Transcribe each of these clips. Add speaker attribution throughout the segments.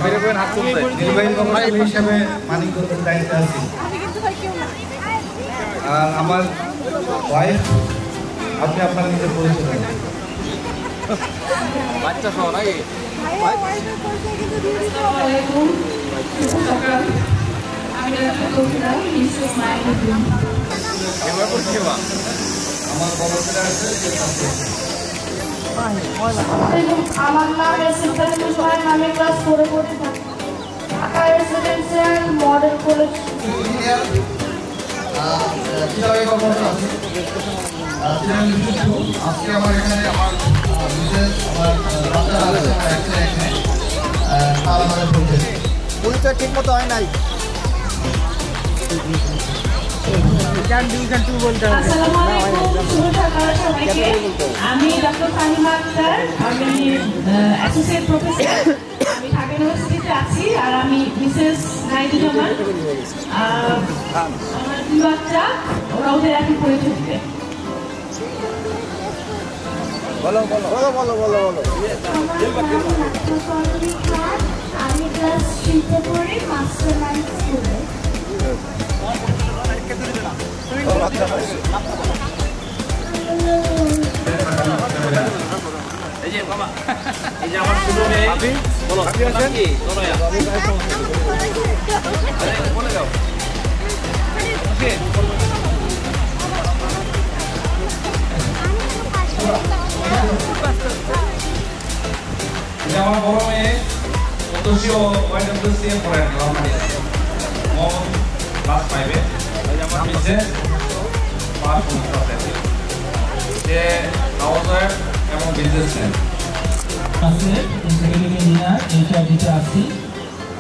Speaker 1: নির্বাহী কমিশনার হিসেবে মানিকগঞ্জের দায়িত্বে আছি। আর আমার ওয়াইফ, আপনি আপনার নিজের পরিচয় দেন।
Speaker 2: বাচ্চা সহ নাকি?
Speaker 1: আমার বড় ছেলে আছে,
Speaker 3: আমার নাম এসএফএল মুশারফ, আমি ক্লাস 4 পড়ি ঢাকা রেসিডেন্সিয়াল মডেল কলেজ।
Speaker 1: আজকে আমার এখানে আমার
Speaker 2: পরিচয় ঠিক মতো হয় নাই।
Speaker 3: আমি ডক্টর ফাহিমা আক্তার, আমি অ্যাসোসিয়েট প্রফেসর, আমি ঢাকা ইউনিভার্সিটিতে আছি। আর আমি মিসেস নাইদুজ্জামান। আমার 2 বাচ্চা, ওরা ওদের এখন পরিচয় দিবে।
Speaker 2: বলো বলো বলো বলো বলো বলো।
Speaker 3: আমি ক্লাস 3 পড়ি, মাস্টার মাইন্ড স্কুলে।
Speaker 4: এই যে বাবা, এই যে আমার ছোট মেয়ে। বলো আপনি আছেন কি? বলো ইয়া বলে দাও। ওকে
Speaker 1: আমার বড় মেয়ে উদ্দেশ্য ওয়াইডব্লিউসিএম পড়েন ক্লাস 5-এ। আমার নিচে পাস করতে সে হাউসওয়াইফ এবং বিজনেসম্যান
Speaker 5: আছে। ইন্টিগ্রেটিভ ইঞ্জিনিয়ার এইচআইডিতে আছি।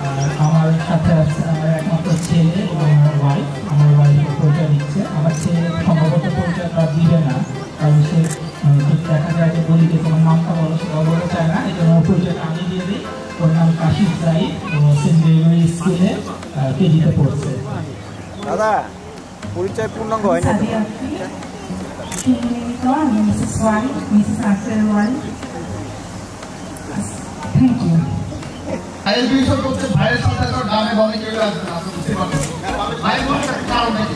Speaker 5: আর আমার সাথে আছে আমার একমাত্র ছেলে এবং আমার ওয়াইফ। আমার ওয়াইফের পরিচয় দিচ্ছে। আমার ছেলে সম্ভবত পরিচয়টা দিবে না, কারণ সে দেখা যায় যে বলিতে তোমার নামটা বলো, সেটা বলতে চায় না। এই জন্য পরিচয়টা আমি দিয়ে দিই। ওর নাম কাশিফ সাইদ, সেন্ট গ্রেগরি স্কুলে কেজিতে পড়ছে।
Speaker 2: দাদা পরিচয় পূর্ণাঙ্গ হয় না।
Speaker 3: Mrs Y, Mrs Akhtar Y. Thank you.
Speaker 1: ভাইয়ের বিষয় করছে, ভাইয়ের সাথে তো ডানে বলে কেউ আসবে না, আপনি বুঝতে পারবেন। ভাইয়ের বলার কারণ নেই।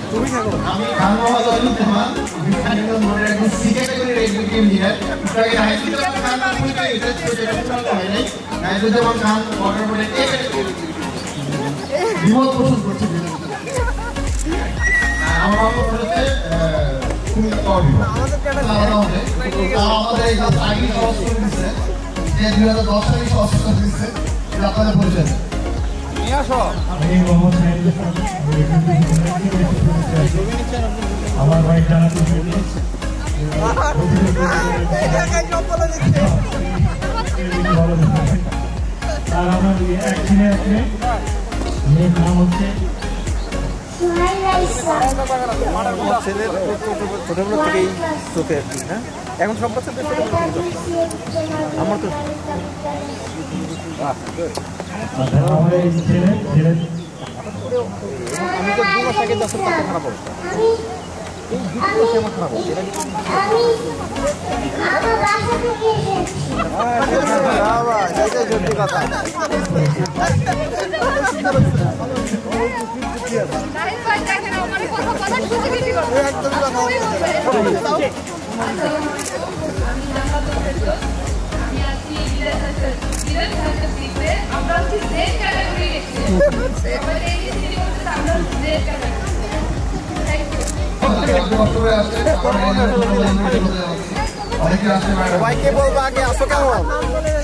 Speaker 1: আমি খান মোহাম্মদ আলিমুজ্জামান, বিজ্ঞানীর মনে একজন সি ক্যাটাগরির এক্সিকিউটিভ ইঞ্জিনিয়ার। নাইদুজ্জামান খান পরিচয় এটা পূর্ণাঙ্গ হয় নাই। নাইদুজ্জামান খান অর্ডার করে এ ক্যাটাগরি বিমত পোষণ করছে। আমার বাবা বলেছে তুমি আমাদের এই আগে সহজ করে দিচ্ছে যে 2010 সালে সহজ করে দিচ্ছে। আপনাদের পরিচয়
Speaker 2: নিয়ে আসো।
Speaker 5: আমার ভাই জানাতে আর আমার এক মেয়ের নাম হচ্ছে
Speaker 2: ছেলের ছোটবেলা থেকেই চোখে আর কি। হ্যাঁ, এখন সব বাচ্চা আমার তো আমি তো 2 মাস আগে 10 টাকা খারাপ অবস্থা। এই 2 মাস আমার খারাপ অবস্থা। এটাই সত্যি কথা। সবাইকে বলবো আগে আসো কেমন,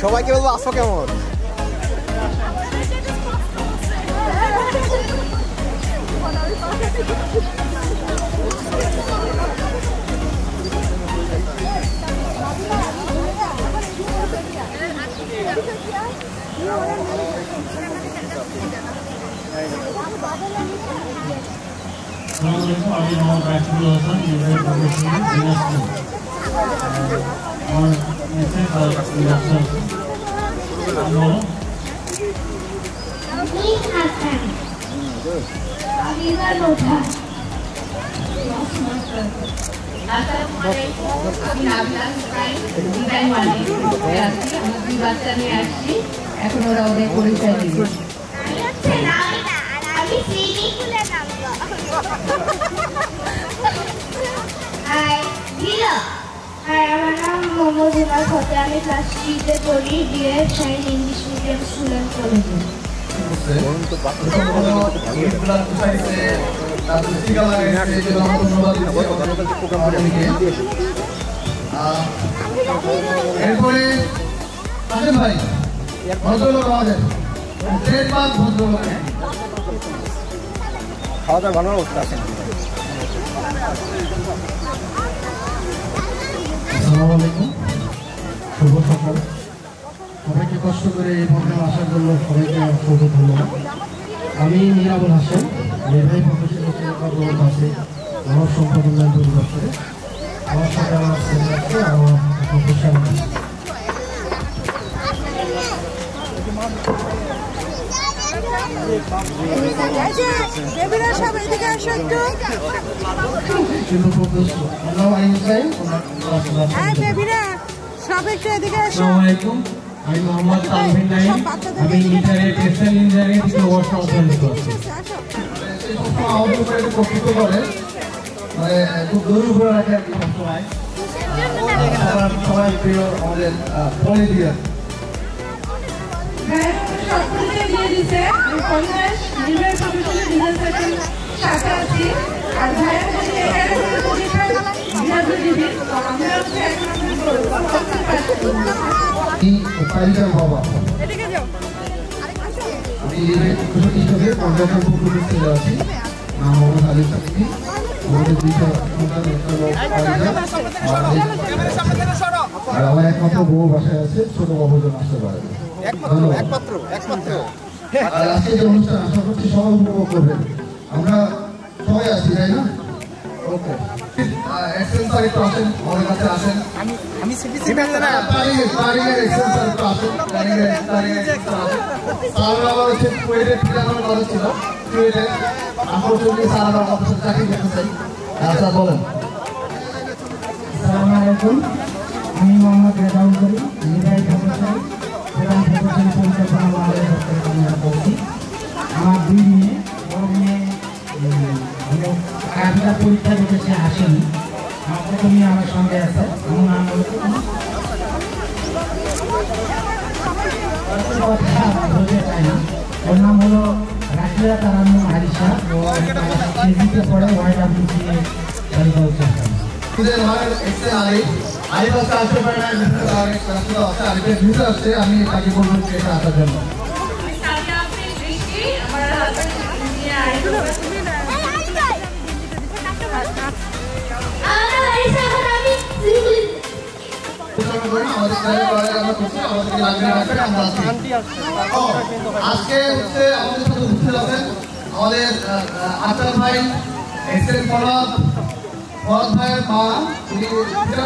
Speaker 2: সবাইকে বলবো আসো কেমন।
Speaker 5: আমি মোহাম্মদ রাকিবুল হাসান, আমার
Speaker 3: বাচ্চা নিয়ে আসছি। এখন ওরা ওদের পরিচয় দিবে।
Speaker 6: আমার নাম মোহাম্মদ ইমাল ফতে, আমি ক্লাস 3-তে পড়ি DF shine English medium school and কলেজে।
Speaker 1: এরপরে আসেন ভাই, ভদ্রলোক আমাদের ট্রেডমার্ক ভদ্রলোক।
Speaker 2: খাওয়া দাওয়া ভালো অবস্থা আছে।
Speaker 1: আসসালামু আলাইকুম, শুভ সকাল। সবাইকে কষ্ট করে এই প্রোগ্রামে আসার জন্য সবাইকে অসংখ্য ধন্যবাদ। আমি নিরাবুল হাসান, নির্বাহী প্রকৌশলী আছে মানব সম্পদ উন্নয়ন পরিদপ্তরে। আমার সাথে আমার ছেলে আছে, আমার প্রফেসর।
Speaker 5: আমি মোহাম্মদ তানভীর নাইম, আমি ইন্টারনেট টেক্সটাইল ইঞ্জিনিয়ারিং থেকে ওয়ার্কশপ অধ্যয়ন করছি।
Speaker 1: কর্তৃত্ব করে মানে খুব দূর উপরে রাখে আর কি সবসময়। সবাই প্রিয় আমাদের পলিটিয়ার তালিকার বাবা। আমি হিসাবে পঞ্চায়েত ছেলে আছি, নাম মোহাম্মদ আলী সাকিবি। আমাদের দুইটা সন্তান, আর আমার একমাত্র বউ বাসায় আছে, ছোট বাবুজন আসতে পারে। আর আজকে যে অনুষ্ঠান আশা করছি সবাই উপভোগ করবেন। আমরা সবাই আছি, তাই না? ওকে, এক্সেল একটু আসেন, আমাদের কাছে আসেন।
Speaker 5: আমি মোহাম্মদ রেজাউল করিম, নির্বাহী প্রকৌশলী, প্রধান প্রকৌশলী পরিকল্পনা মহালয়া করছি। আমার দুই মেয়ে, বড় মেয়ে কাজটা পরীক্ষা দিতে সে আসেনি, আমার ছোট মেয়ে আমার সঙ্গে আছে। আমার নাম হলো বলতে চাই না, ওর নাম হলো রাশিয়া তারান্নুম হারিসা। ও কেজিতে পড়ে YWCA বালিকা উচ্চ বিদ্যালয়।
Speaker 1: আমি তাকে বলবো এটা আসার জন্য। আজকে হচ্ছে আমাদের সাথে উপস্থিত আছেন আমাদের আফতার ভাই, এসএম ফরহাদ ভাইয়ের মা, উনি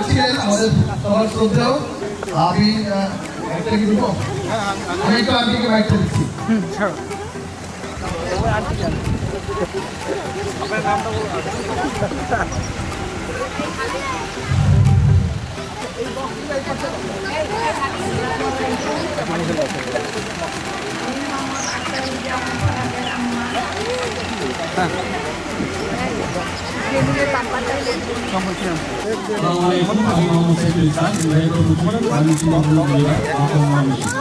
Speaker 1: ছিলেন আমাদের সবার শ্রদ্ধেয়। আমি একটা কি দিব, আমি একটু আন্টিকে বাইকটা দিচ্ছি।
Speaker 5: আসসালামু আলাইকুম।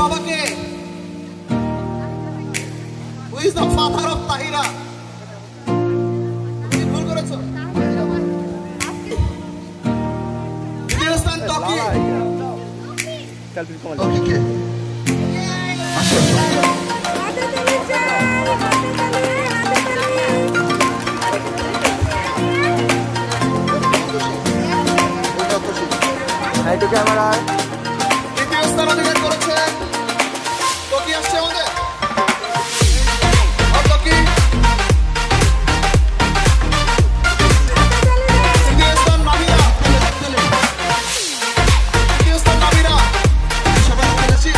Speaker 1: বাবাকে? Who is the father of Tahira? তুমি ভুল করেছো। দ্বিতীয় স্থান টকি। টকি কে? আসো। দ্বিতীয় স্থান অধিকার করেছেন টকি। আসছে আমাদের টকি। তৃতীয় স্থান নাবিরা। তৃতীয় স্থান নাবিরা। সবাই বলেছি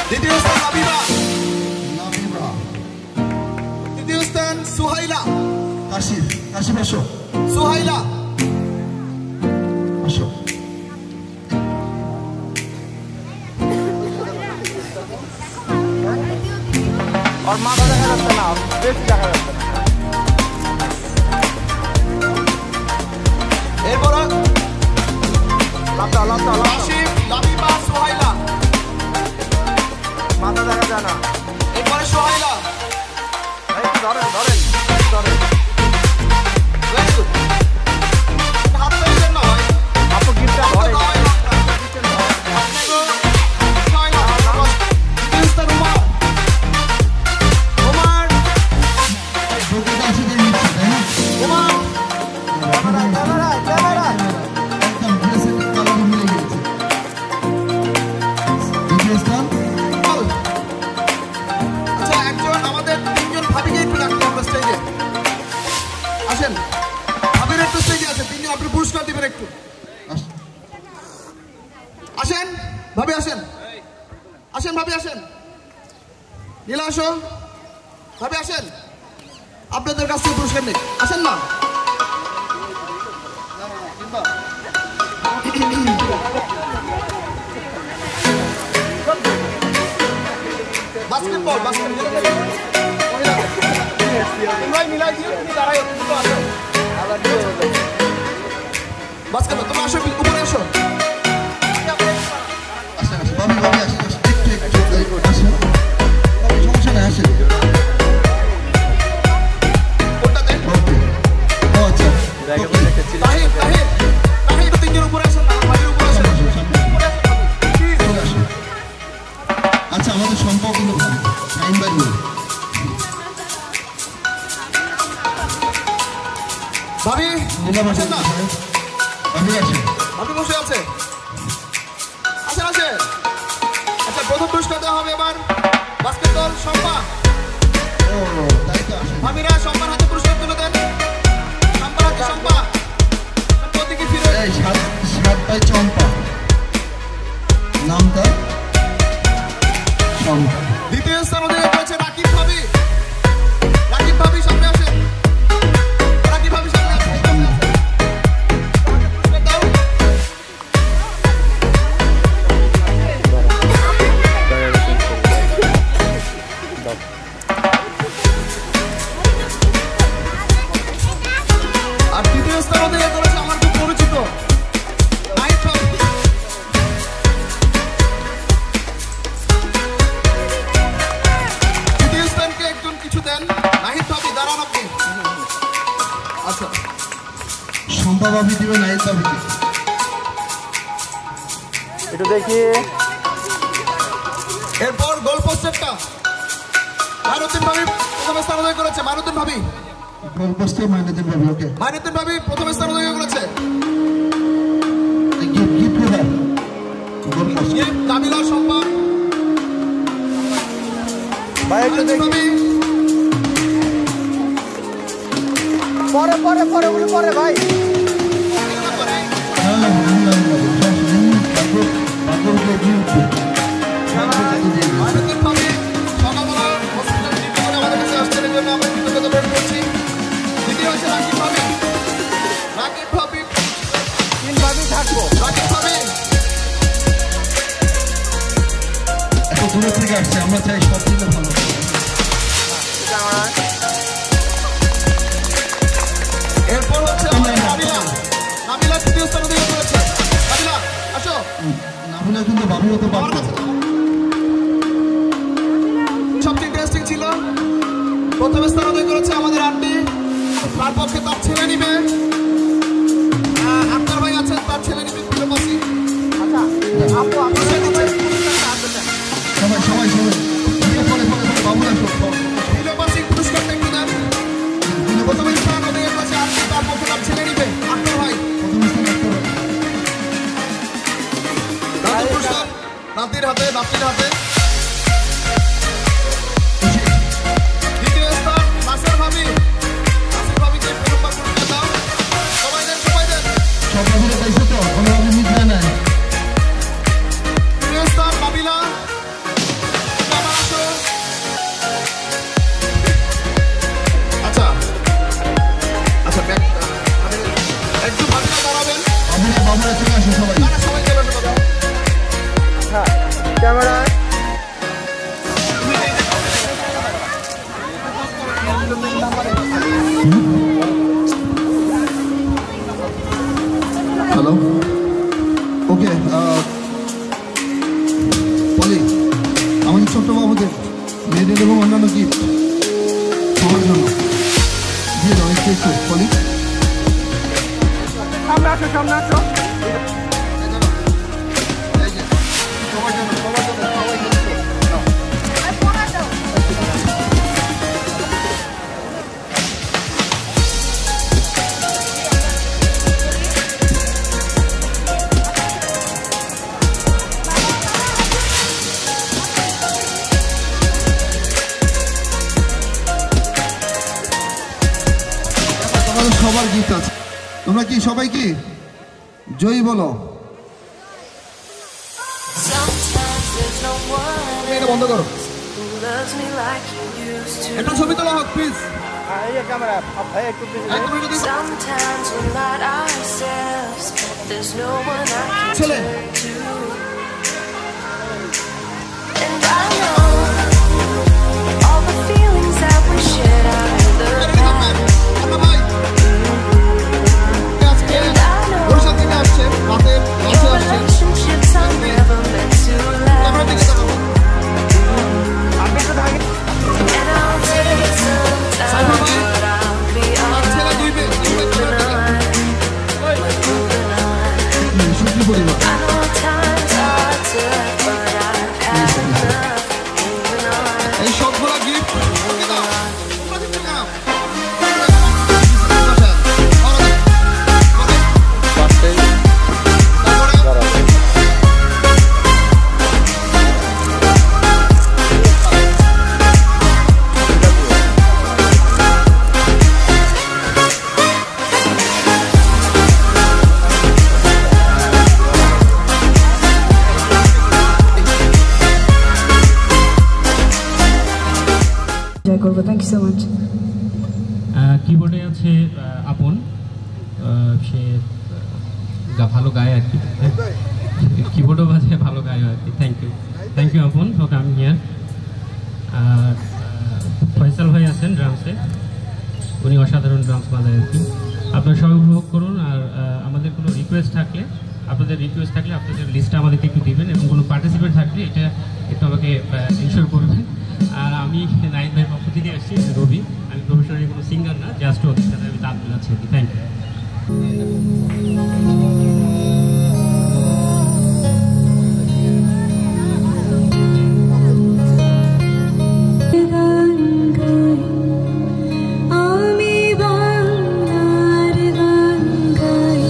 Speaker 1: দ্বিতীয় স্থান নাবিরা। তৃতীয় স্থান সুহাইলা। কাশিফ আসো। সুহাইলা আসো।
Speaker 2: और माथा দেখা যাচ্ছে না, বেশি দেখা যাচ্ছে না।
Speaker 1: এরপর
Speaker 2: লাফটা
Speaker 1: কাশিফ, লাবিবা, সুহাইলা।
Speaker 2: মাথা দেখা যায় না।
Speaker 1: এরপরে সুহাইলা।
Speaker 2: ধরেন
Speaker 1: Very good. হাত পেয়েছেন না ভাই?
Speaker 2: আপু গিফটটা ধরেন।
Speaker 1: আচ্ছা, একজন আমাদের তিনজন ভাবিকে একটু ডাকতে আমরা স্টেজে আসেন। ভাবির একটু স্টেজে আছে, তিনজন আপনি পুরস্কার দিবেন একটু। আসেন ভাবি, আসেন ভাবি, আসেন। নীলা আসো, ভাবি আসেন। আপনাদের কাছ থেকে পুরস্কার নেই, আসেন না। বাস্কেটবল তোমরাই মিলাই দিও, তুমি দাঁড়াই আসো। বাস্কেটবল তোমরা আসো, উপরে আসো।
Speaker 7: আচ্ছা, আমাদের সম্পর্ক কিন্তু ভালো।
Speaker 1: ভাবি
Speaker 7: বসে না,
Speaker 1: ভাবি বসে আছে। আসেন। আচ্ছা, প্রথম পুরস্কার দেওয়া হবে এবার বাস্কেট দল শম্পা। ভাবিরা শম্পার হাতে পুরস্কার তুলে দেন। শম্পার হাতে শম্পা। প্রতীকী ফিরে
Speaker 7: চম্পা নামটা চম্পা।
Speaker 1: দ্বিতীয় স্থান অধিকার করেছে রাকিব ভাবি। রাকিব ভাবি সামনে আসেন। রাকিব ভাবি সামনে আসেন। পুরস্কার দাও। আর তৃতীয় স্থান অধিকার করেছে আমার খুব পরিচিত নাহিদ ভাবি। তৃতীয় স্থানকে একজন কিছু দেন। নাহিদ ভাবি দাঁড়ান আপনি। আচ্ছা,
Speaker 7: শম্পা ভাবি দিবে নাহিদ ভাবিকে।
Speaker 2: একটু দেখি।
Speaker 1: এরপর গোল পোস্টারটা মাইনুদ্দিন ভাবি প্রথম স্থান অধিকার করেছে। মাইনুদ্দিন ভাবি
Speaker 7: ওকে।
Speaker 1: মাইনুদ্দিন ভাবি প্রথম স্থান অধিকার করেছে। কাবিলা শম্পা
Speaker 2: ভাই একটু দেখি।
Speaker 1: ভাবি।
Speaker 2: পরে ভাই।
Speaker 1: মাইনুদ্দিন ভাবি সকালবেলা হসপিটাল ট্রিট করে আমাদের কাছে আসছেন, এর জন্য আমরা কৃতজ্ঞতা প্রকাশ করছি। দ্বিতীয় হচ্ছে রাকিব ভাবি।
Speaker 2: তিন ভাবি থাকবো।
Speaker 1: রাকিব ভাবি
Speaker 7: এত দূর থেকে আসছে, আমরা চাই সব দিকে ভালো।
Speaker 1: এরপর হচ্ছে নাবিলা। নাবিলা তৃতীয় স্থান অধিকার করেছে। নাবিলা আসো।
Speaker 7: বাবুরা কিন্তু বাবুর মতো পারত।
Speaker 1: সবচেয়ে ইন্টারেস্টিং ছিল প্রথম স্থান অধিকার করেছে আমাদের আন্টি, তার পক্ষে তার ছেলে নিবে, আক্তার ভাই আছেন, তার ছেলে নিবে ফিলোপাসি।
Speaker 7: সবাই সবাই সবাই পরে পরে পরে বাবুরা
Speaker 1: ফিলোপাসি পুরস্কারটা কি দেন? প্রথম স্থান অধিকার করেছে আন্টি, তার পক্ষে তার ছেলে নিবে আক্তার ভাই। নাতির হাতে নাতির হাতে। দ্বিতীয় স্থান নাসির ভাবি, নাসির ভাবিকে প্রথমবার পুরস্কার দাও। সবাই দেন সবাই দেন।
Speaker 7: সব বাবুরা পাইছে তো, কোনো বাবু মিথ্যা নাই।
Speaker 1: তৃতীয় স্থান বাবিলা, আবার আসো। আচ্ছা আচ্ছা ব্যাক একটু ভাবিলা দাঁড়াবেন।
Speaker 7: বাবুরা চলে আসো সবাই।
Speaker 1: তারা সবাই চলে আসো দাদা।
Speaker 2: ক্যামেরা
Speaker 7: হ্যালো, ওকে পলি, আমাদের ছোট্ট বাবুদের মেয়েদের এবং অন্যান্য গিফট সবার জন্য দিয়ে দাও একটু একটু। পলি
Speaker 2: সামনে আসো, সামনে আসো।
Speaker 1: সবার জন্য সবার জন্য সবাই জন্য।
Speaker 7: তোমাদের সবার গিফট আছে। তোমরা কি সবাই কি জয়ী বলো?
Speaker 1: এটা বন্ধ করো, একটু ছবি তোলা হোক প্লিজ।
Speaker 2: এই যে ক্যামেরা ভাই একটু
Speaker 1: একদম একটু দেখো।
Speaker 8: Sometimes we're not ourselves. There's no one I can
Speaker 1: ছেলে
Speaker 8: turn to. And I know all the feelings that we shared are in the past.
Speaker 1: ভাই আজকে বরিশাল থেকে আসছে, রাতের
Speaker 8: Your
Speaker 1: লঞ্চে আসছে।
Speaker 8: relationships are never meant to
Speaker 1: camera দিকে
Speaker 8: last.
Speaker 1: তাকাবো।
Speaker 8: And I'll take some time, but I'll be
Speaker 1: আর ছেলে
Speaker 8: alright.
Speaker 1: দুইবে
Speaker 8: Moving on, moving on.
Speaker 7: সুখী পরিবার।
Speaker 8: I know times are tough, but I've had enough. Moving on.
Speaker 1: এই সবগুলা gift ওকে দাও। তোমরা দিতে নাও।
Speaker 6: Thank you so much.
Speaker 5: কিবোর্ডে আছে আপন, সে ভালো গায় আর কি, কিবোর্ডও বাজে, ভালো গায় আর কি। থ্যাংক ইউ আপন ফর কামিং হিয়ার। আর ফয়সাল ভাই আছেন ড্রামসে, উনি অসাধারণ ড্রামস বাজায় আর কি। আপনারা সবাই উপভোগ করুন। আর আমাদের কোনো রিকোয়েস্ট থাকলে, আপনাদের লিস্টটা আমাদেরকে একটু দিবেন, এবং কোনো পার্টিসিপেন্ট থাকলে এটা একটু আমাকে ইনশোর করবেন। আর আমি নাইন ভাইয়ের পক্ষ থেকে আসছি, রবি। আমি প্রফেশনালি কোনো সিঙ্গার না, জাস্ট ওদের সাথে আমি তাল মিলাচ্ছি আর কি। Thank you.
Speaker 6: আমি বাংলার গান গাই,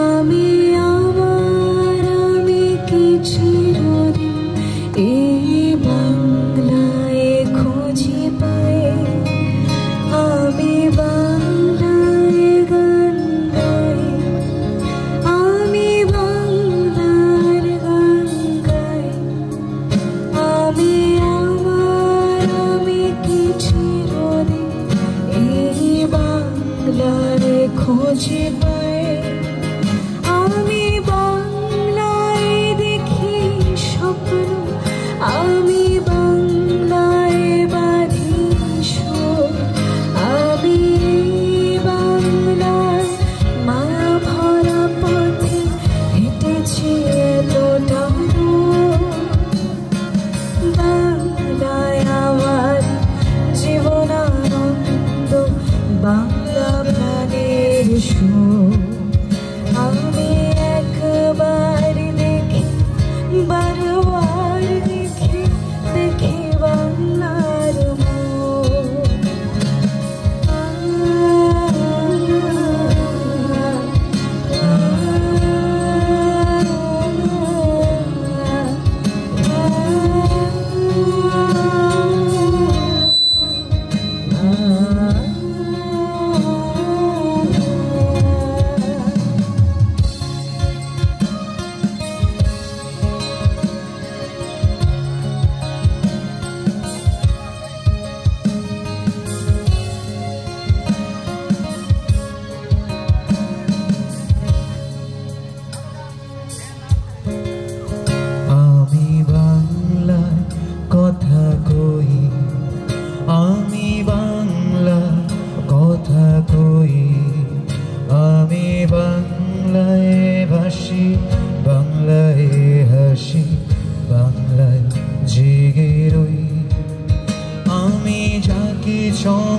Speaker 6: আমি আমার আমি কি চিরদিন এই বাংলায় খুঁজে পাই। আমি বাংলায় গান গাই, আমি বাংলার গান গাই, আমি আমার আমি কি চিরদিন এই বাংলার খুঁজে পাই। আমি বাংলায় দেখি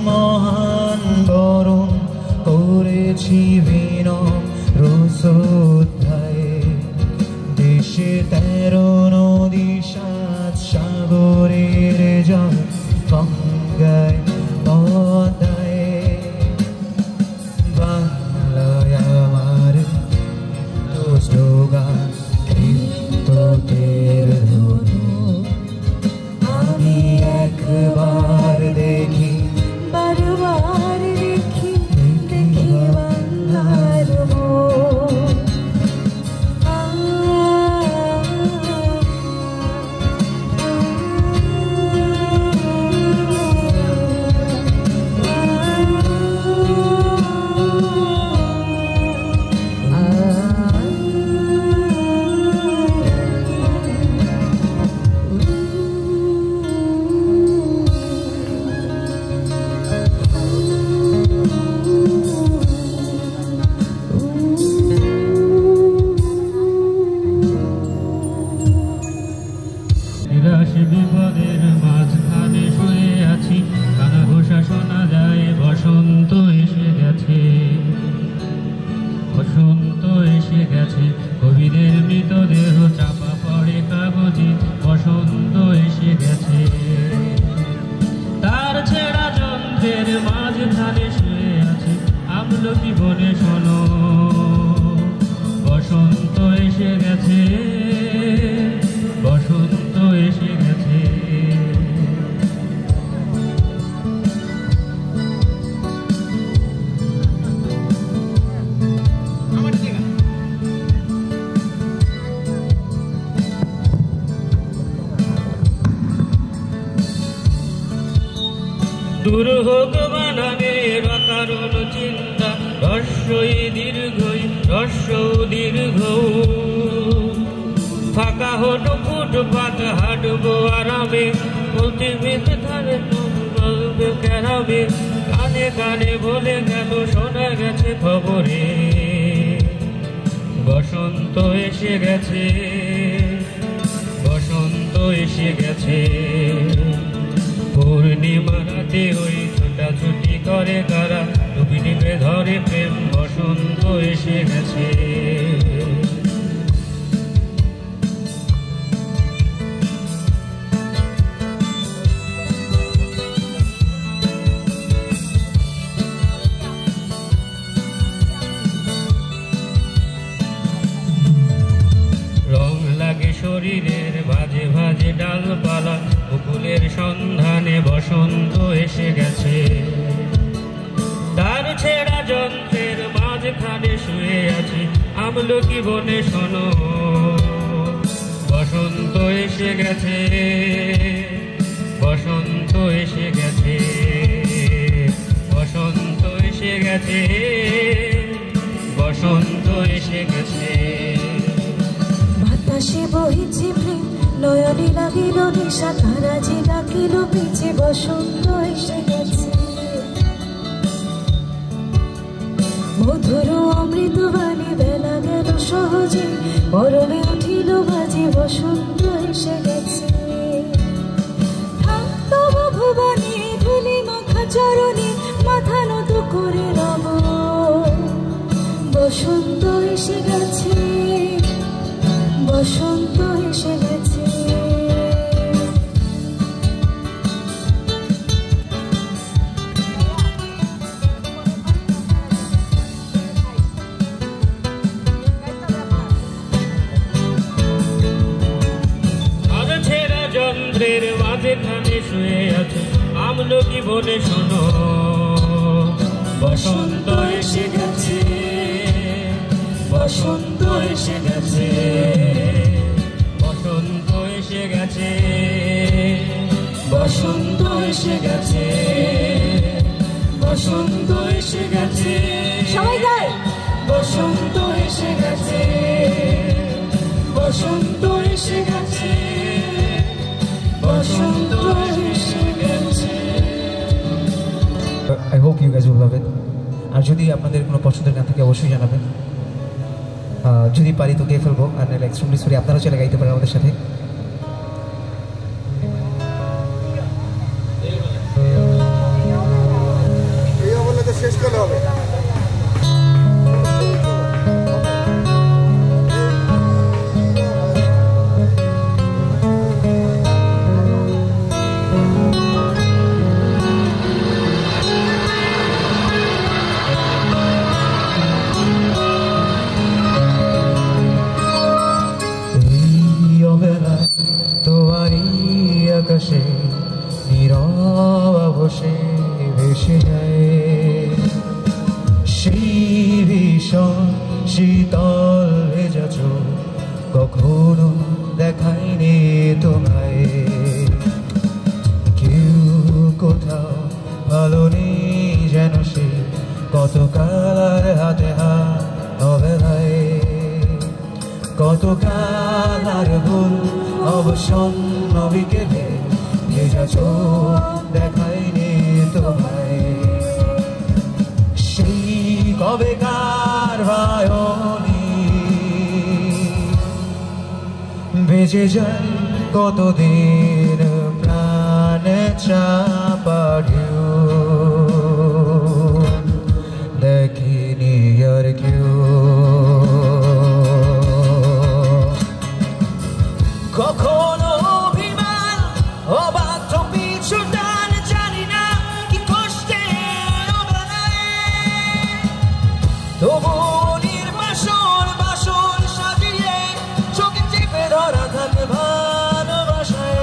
Speaker 9: মহান বরণ করেছি বিনম্র শ্রদ্ধায়। দেশে 13 নদী 7 সাগরের জল গঙ্গায় পদ্মায়। বাংলায় আমার স্লোগান কীর্তনের ধনু। আমি একবার দেখি
Speaker 8: বারবার দেখি দেখি বাংলার মোর।
Speaker 5: বিপদের মাঝখানে শুয়ে আছি, কানা ঘোষা শোনা যায় বসন্ত এসে গেছে, বসন্ত এসে গেছে। কবিদের মৃতদেহ চাপা পড়ে কাগজে, বসন্ত এসে গেছে। তার ছেঁড়া যন্ত্রের মাঝখানে শুয়ে আছে আমলকি বনে শোনো, বসন্ত এসে গেছে, বসন্ত এসে গেছে। দূর হোক বানানের অকারণ চিন্তা, রস্যই দীর্ঘই রস্য দীর্ঘ। ফাঁকা হলো ফুটপাত হাঁটবো আরামে, প্রতিবিদ ধারে বলবে কেরামে। কানে কানে বলে গেল শোনা গেছে খবরে, বসন্ত এসে গেছে, বসন্ত এসে গেছে। পূর্ণিমা রাতে ওই ছোটাছুটি করে কারা, ডুবি নিবে ধরে প্রেম, বসন্ত এসে গেছে। রং লাগে শরীরের ভাজে ভাজে ডালপালা, ফুলের সন্ধানে বসন্ত এসে গেছে। তার ছেঁড়া যন্ত্রের মাঝখানে শুয়ে আছি আমলকি বনে শোনো, বসন্ত এসে গেছে, বসন্ত এসে গেছে, বসন্ত এসে গেছে, বসন্ত এসে গেছে।
Speaker 8: বাতাসে বহিছে প্রেম, নয়নে লাগিল নিশা, তারা যে ডাকিল পিছে, বসন্ত এসে গেছে। মধুর অমৃত বাণী বেলা গেল সহজে, পরবে উঠিল বাজে, বসন্ত এসে গেছে। থাকতো ভুবনে ধুলি মাখা চরণে, মাথা নত করে রব, বসন্ত এসে গেছে, বসন্ত এসে গেছে।
Speaker 5: যন্ত্রের মাঝখানে শুয়ে আছে আমলকি বনে শোনো, বসন্ত এসে গেছে, বসন্ত এসে গেছে, বসন্ত এসে গেছে, বসন্ত এসে গেছে, বসন্ত এসে গেছে।
Speaker 8: সবাই গায়।
Speaker 5: বসন্ত এসে গেছে, বসন্ত এসে গেছে, বসন্ত এসে গেছে।
Speaker 9: I hope you guys will love it. আর যদি আপনাদের কোনো পছন্দের গান থাকে অবশ্যই জানাবেন, যদি পারি তো গেয়ে ফেলবো, আর নাহলে এক্সট্রিমলি সরি আপনারাও চলে গাইতে পারেন আমাদের সাথে।
Speaker 7: শেষ করলে হবে।
Speaker 9: আকাশে নীরব বসে ভেসে যায় সেই ভীষণ শীতল ভেজা চোখ কখনো দেখায়নি তোমায় কেউ কোথাও ভালো নেই যেন সে কত কালার হাতে হাত অবেলায় কত কালার ভুল অবসন্ন বিকেলে ভেজা চোখ দেখায়নি তোমায় সেই কবেকার ভায়নি বেজে যায় কতদিন প্রাণে চাপা ঢেউ দেখিনি আর কেউ কখনো অভিমান অবাধ্য পিছু টান জানি না কি কষ্টে তবু নির্বাসন বাসন সাজিয়ে চোখে চেপে ধরা থাকে ভালোবাসায়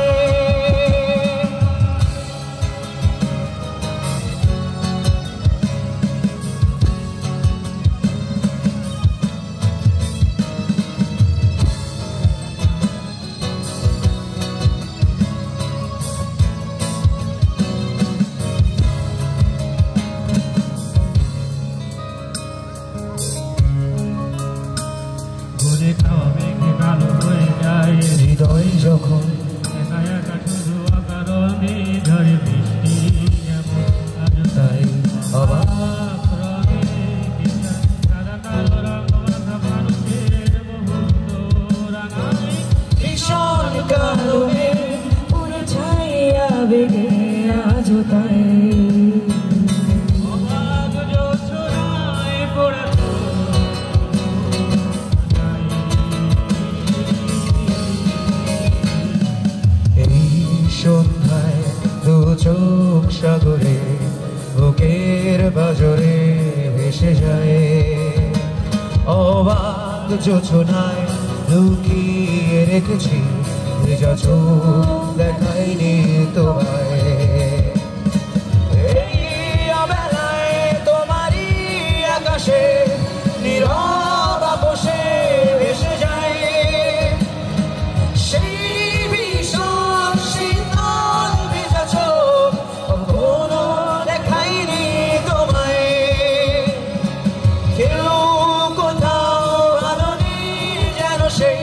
Speaker 9: হৃদয় যখন তাই ভীষণ কারণে পুরো ছাইয়া বেগে আজ তাই সন্ধ্যায় দু চোখ সাগরে বুকের বাজরে ভেসে যায় অবাক যোছনায় লুকিয়ে রেখেছি ভেজা চোখ দেখায়নি তোমায় এই অবেলায় তোমারই আকাশে নীরব বসে ভেসে যায় সেই ভীষণ শীতল ভেজা চোখ কখনো দেখায়নি তোমায় কেউ কোথাও ভালো নেই যেন সেই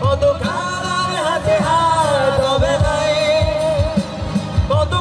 Speaker 9: কত কালার হাতে হাত অবেলায় কত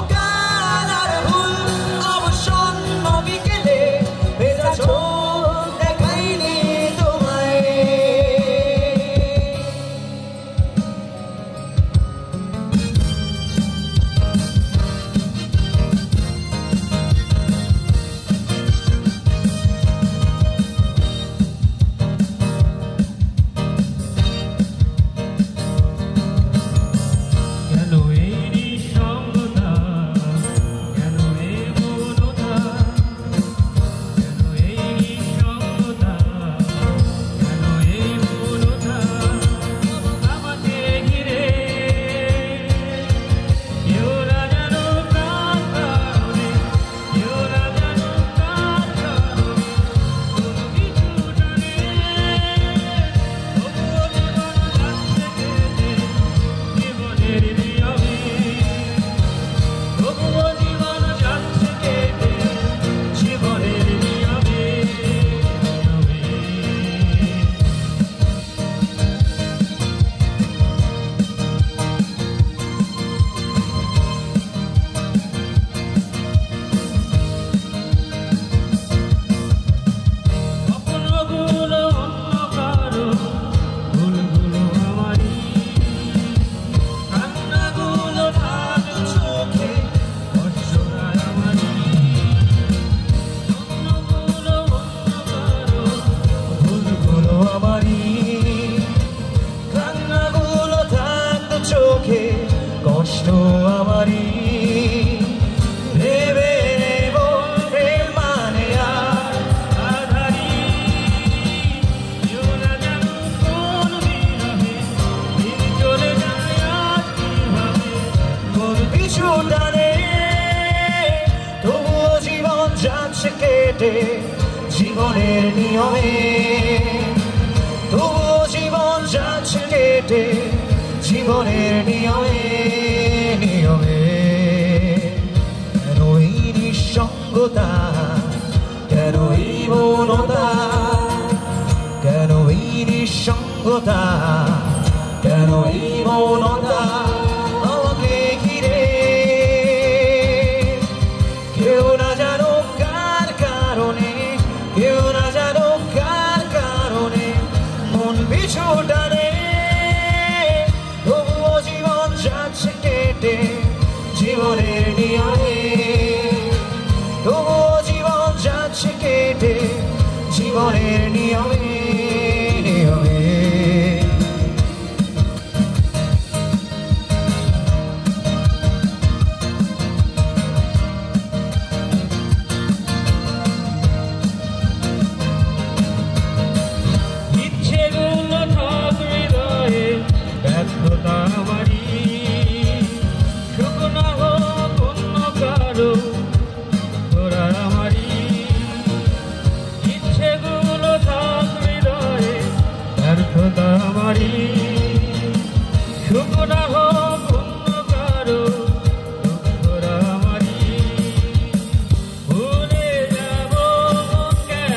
Speaker 9: চোখে কষ্ট আমারই ভেবে নেব প্রেম মানে আর আধারি কেউ না জানো কোন বিরহে দিন চলে যায় আজ কিভাবে কোন পিছু টানে তবুও জীবন যাচ্ছে কেটে জীবনের নিয়মে তবুও জীবন যাচ্ছে কেটে জীবনের নিয়মে নিয়মে কেন এই নিঃসঙ্গতা কেন এই মৌনতা কেন এই নিঃসঙ্গতা কেন এই মৌনতা আমাকে ঘিরে কেউ না জানো কার কারণে কেউ না জানো কার কারণে মন পিছু টানে তবুও জীবন যাচ্ছে কেটে জীবনের নিয়মে তবুও জীবন যাচ্ছে কেটে জীবনের নিয়মে নিয়মে ইচ্ছেগুলো থাক হৃদয়ে ব্যর্থতা আমারই সুখ না হোক অন্য কারো তোরা আমারই ইচ্ছেগুলো থাক হৃদয়ে ব্যর্থতা আমারই সুখ না হোক অন্য কারো তোরা আমারই ভুলে যাব কেন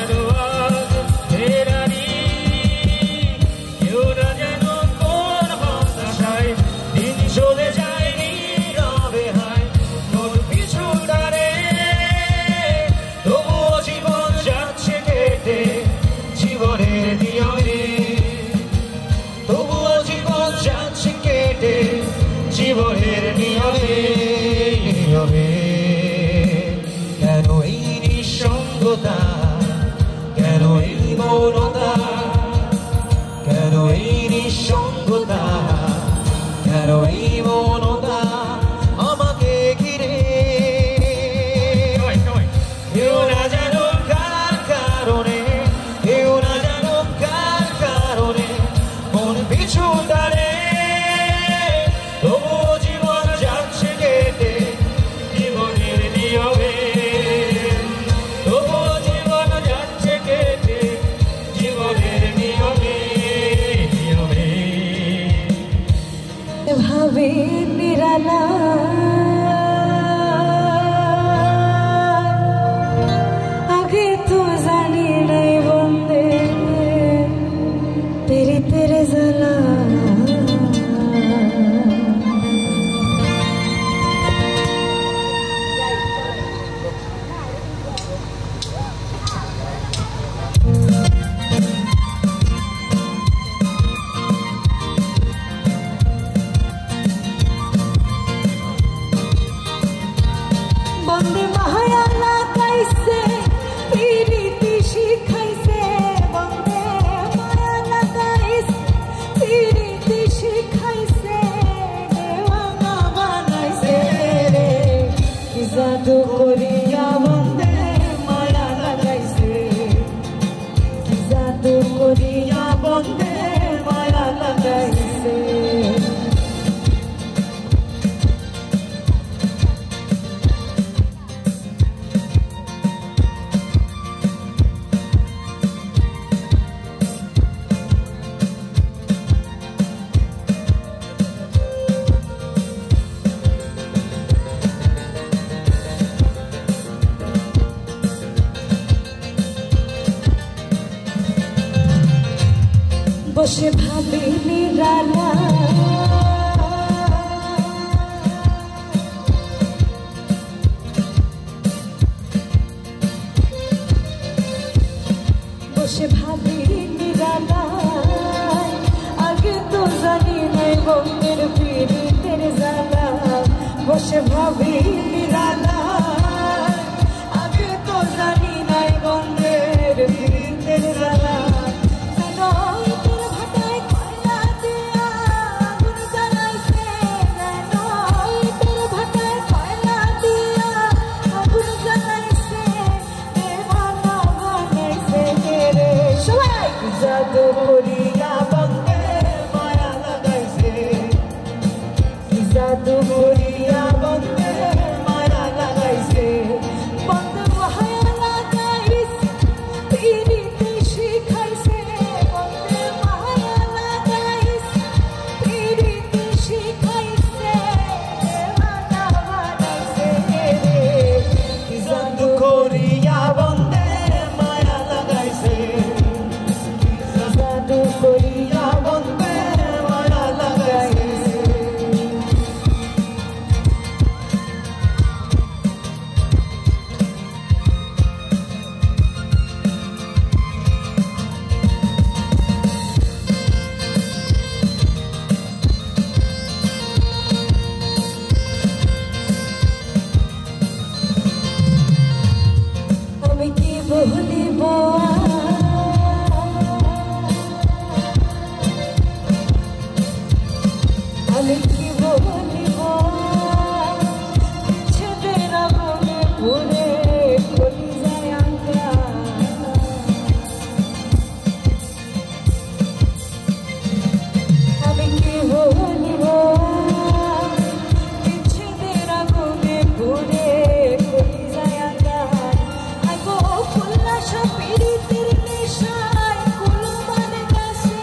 Speaker 9: আজ ফেরারি কেউ না যেন কোন হতাশায় দিন চলে যায় নীরবে হায় তোর পিছু টানে তবুও জীবন যাচ্ছে কেটে জীবনের নিয়মে তবুও জীবন যাচ্ছে কেটে জীবনের নিয়মে নিয়মে কেন এই নিঃসঙ্গতা কেন এই মৌনতা কেন এই নিঃসঙ্গতা কেন এই মৌনতা আমাকে ঘিরে কেউ না জানো কার কারণে কেউ না জানো কার কারণে মন পিছু টানে তবুও জীবন যাচ্ছে কেটে জীবনের নিয়মে তবুও জীবন যাচ্ছে কেটে জীবনের নিয়মে নিয়মে
Speaker 8: ভাবে নিরালা আগে তো জানি নাই বন্দে তেরে তেরে জ্বালা বন্দে মায়া লাগাইছে পিরিতি শিখাইছে বন্দে মায়া লাগাইছে পিরিতি শিখাইছে দেওয়ানা বানাইছে রে কি জাদু করিয়া বন্দে মায়া লাগাইছে কি জাদু করিয়া বন্দে মায়া লাগাইছে বসে ভাবি নিরালা বসে ভাবি নিরালা আগে তো জানি নাই বন্ধের পীড়িতের জ্বালা বসে ভাবি নিরালা আগে তো জানি নাই বন্ধের পীড়িতের জ্বালা জানো তোর ভাটায় কয়লা দিয়া আগুন জ্বালাইছে
Speaker 10: জাদু করিয়া বন্ধে মায়া লাগাইছে বন্ধে মায়া লাগাইছে পিরিতি শিখাইছে বন্ধে মায়া লাগাইছে পিরিতি শিখাইছে মানা বানাইছে কি জাদু করিয়া বন্ধে মায়া লাগাইছে জাদু করিয়া বন্ধে মায়া লাগাইছে আমি কি বলিব আমি কি বলিব ছেদের আগুনে পুড়ে কলিজায় আঙ্গা আমি কি বলিব ছেদের আগুনে পুড়ে কলিজায় আঙ্গা আগো ফুল্লাস পিরিতির নেশায় কুলমান গাছে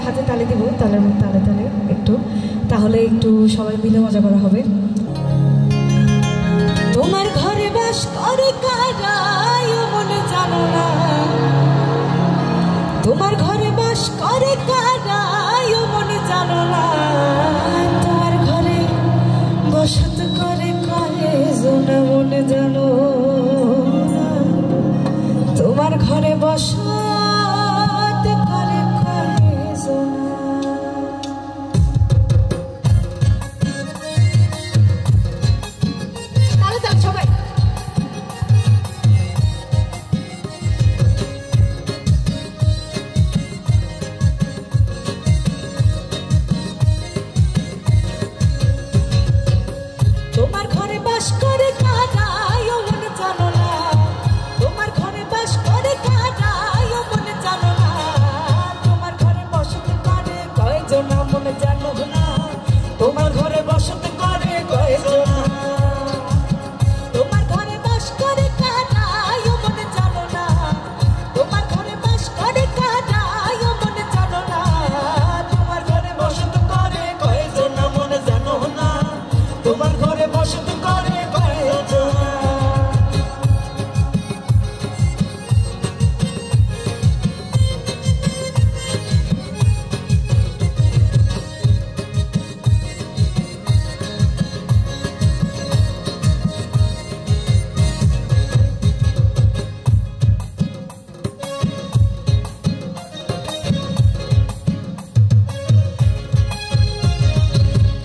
Speaker 10: হাতে তালি দিব, তালের তালে তালে একটু, তাহলে একটু সবাই মিলে মজা করা হবে। তোমার ঘরে বাস করে কারা মনে জানো না, তোমার ঘরে বাস করে কারা মনে জানো না, তোমার ঘরে বসত করে কয়জন মনে জানো না, তোমার ঘরে বসত করে কয়জন। তাহলে যান সবাই। তোমার ঘরে বাস করে কারা মনে জানো না, তোমার ঘরে বাস করে কারা মনে জানো না, তোমার ঘরে বসত করে কয়জন মনে জানো না, তোমার ঘরে বসত করে কয়জন, তোমার ঘরে বাস করে কারা মনে জানো না, তোমার ঘরে বাস করে কারা মনে জানো না, তোমার ঘরে বসত করে কয়জন মনে জানো না, তোমার ঘরে বসত করে কয়জন।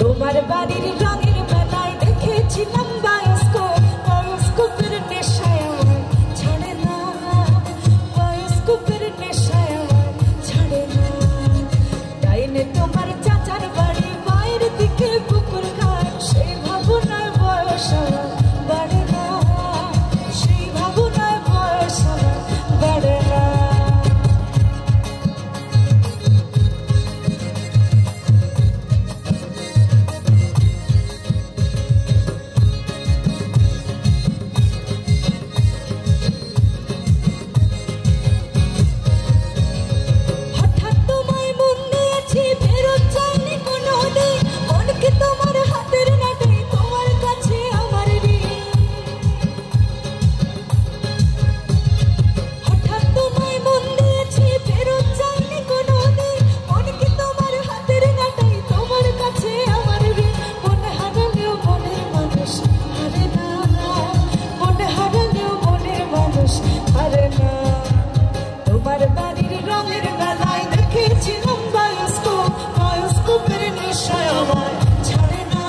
Speaker 10: তোমার বাড়ির রঙের বেলায় দেখেছিলাম বায়োস্কোপ, বায়োস্কোপের নেশায় আমার ছাড়ে না, বায়োস্কোপের নেশায় আমার ছাড়ে না, তাইলে তোমার চাচার বাড়ি বাইরের দিকে পুকুর ঘাট, সেই ভাবনায় বয়স আমার বাড়ে না, সেই ভাবনায় বয়স আমার বাড়ে না। হঠাৎ তোমায় মন দিয়েছি ফেরত চাইনি কোনোদিন, মন কি তোমার হাতের নাটে, তোমার কাছে আমার ঋণ। হঠাৎ তোমায় মন দিয়েছি ফেরত চাইনি কোনোদিন, মন কি তোমার হাতের নাটে, তোমার কাছে আমার ঋণ। মনে হারালেও মনের মানুষ হারে না, মনে হারালেও মনের মানুষ হারে না। তোমার বাড়ির রঙের বেলায় দেখেছিলাম বায়োস্কোপ, বায়োস্কোপের নেশায় আমার ছাড়ে না,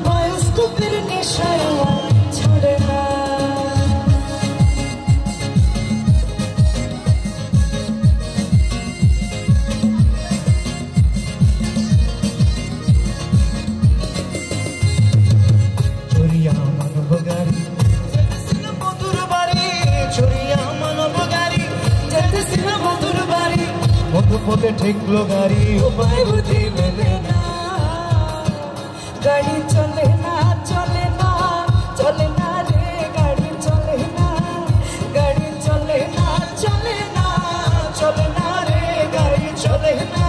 Speaker 10: বায়োস্কোপের নেশায় আমার ছাড়ে না।
Speaker 11: চুরিয়া মানব গাড়ি মধুর বাড়ি, চুরিয়া মানব গাড়ি
Speaker 10: যেতেছিল মধুর বাড়ি,
Speaker 11: মধুপথে ঠেকলো গাড়ি,
Speaker 10: উপায় বুদ্ধি মেলে না, গাড়ি চলে না, চলে না, চলে না রে, গাড়ি চলে না, গাড়ি চলে না, চলে না, চলে না রে, গাড়ি চলে না।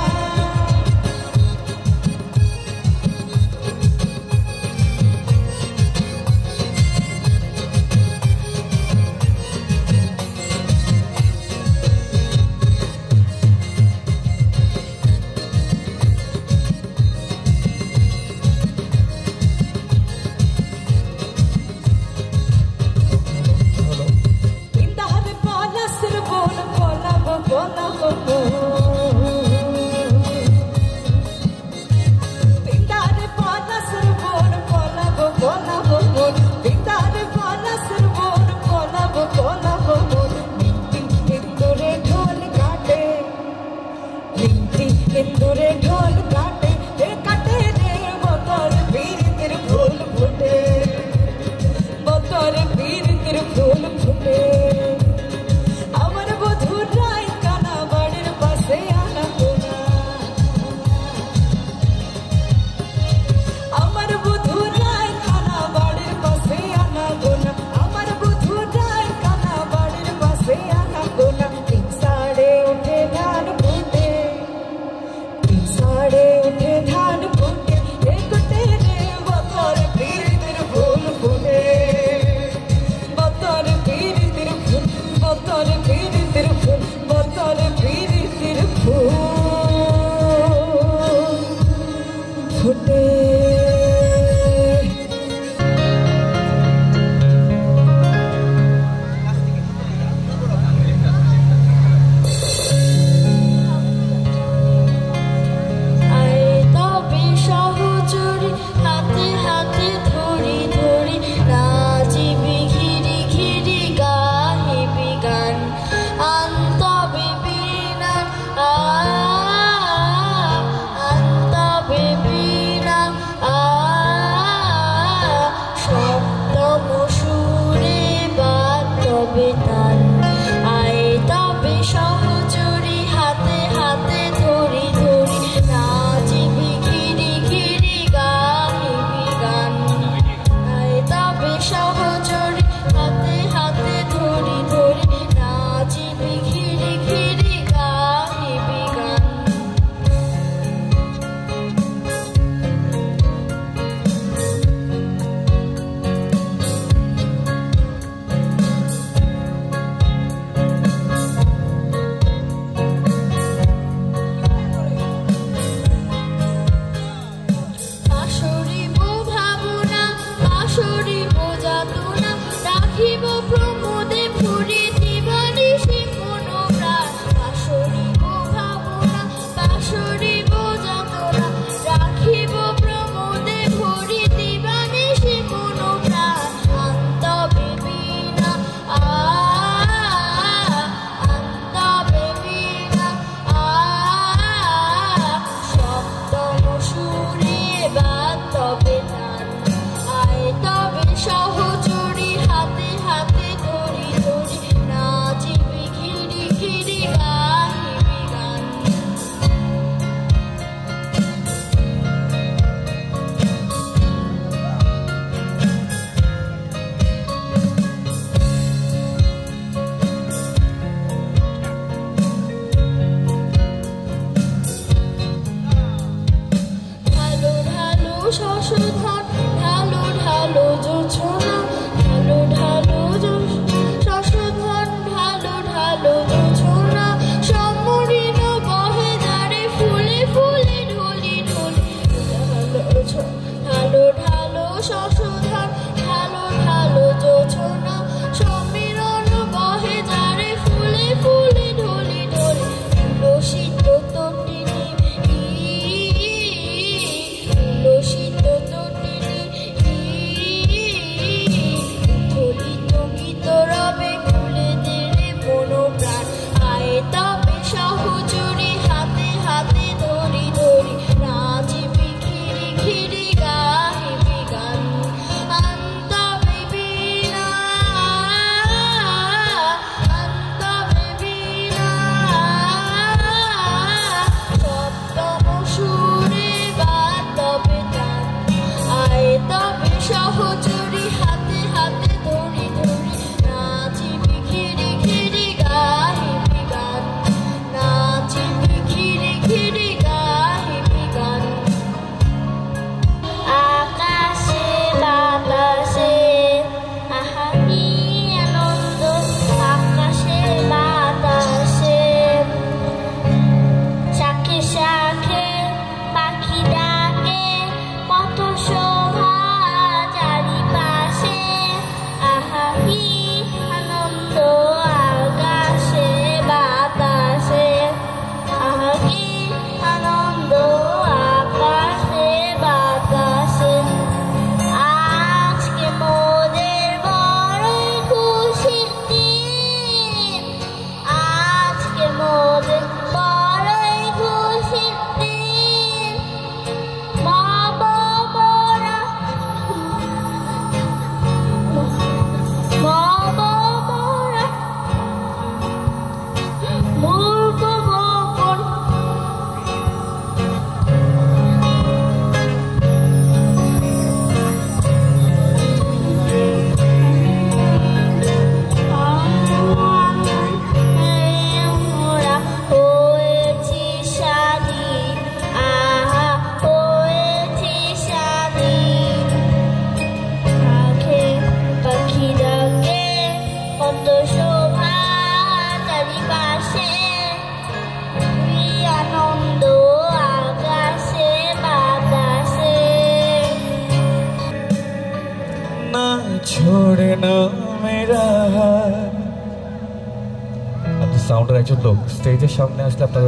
Speaker 12: সাউন্ডের একজন লোক স্টেজের সামনে আসলে আপনার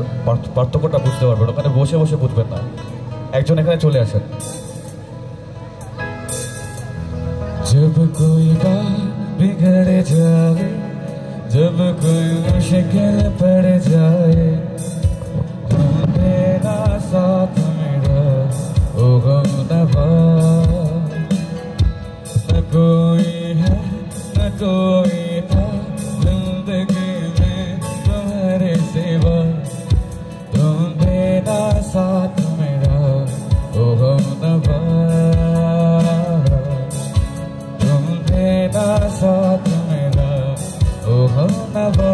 Speaker 12: পার্থক্যটা বুঝতে পারবেন, ওখানে বসে বসে বুঝবেন না। একজন এখানে চলে আসেন।
Speaker 11: जब कोई बात बिगड़ जाए, जब कोई मुश्किल पड़ जाए, मेरा साथ मेरा ओ गमनवा, न कोई है न कोई था जिंदगी में तुम्हारे सिवा, तुम मेरा साथ मेरा ओ गमनवा, तुम मेरा साथ मेरा ओ गमनवा।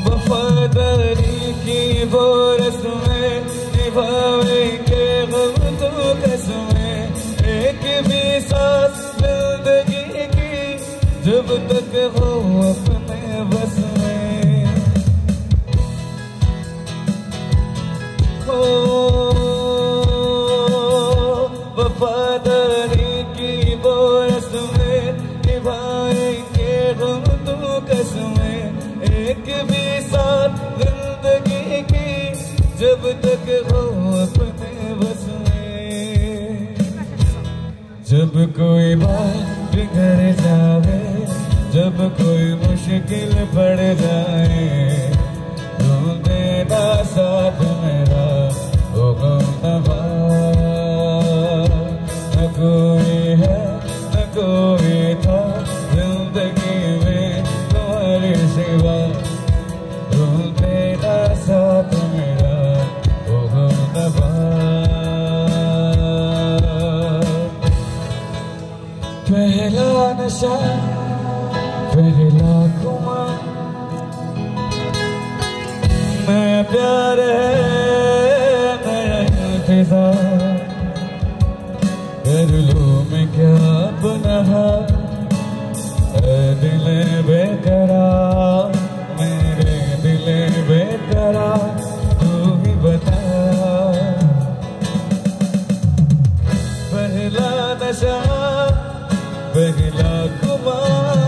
Speaker 11: वफादारी की वो रस्में निभाएंगे हम तो कसमें, एक भी सांस जिंदगी की जब तक हो अपने बस में। हो वफादारी की वो रस्में निभाएंगे हम तो कसमें, एक भी साथ जिंदगी की जब तक हो अपने बस में। जब कोई बात बिगड़ जाए, जब कोई मुश्किल पड़ जाए, तुम देना साथ मेरा ओ गमनवा, न कोई है न कोई था जिंदगी में तुम्हारे सिवा, तुम मेरा साथ मेरा ओ गमनवा। पहला नशा पहला खुमार, नया प्यार है नया इंतजार, कर लूं मैं क्या अपना दिल बेकरार, मेरे दिल बेकरार तू ही बता। पहला नशा पहला खुमार,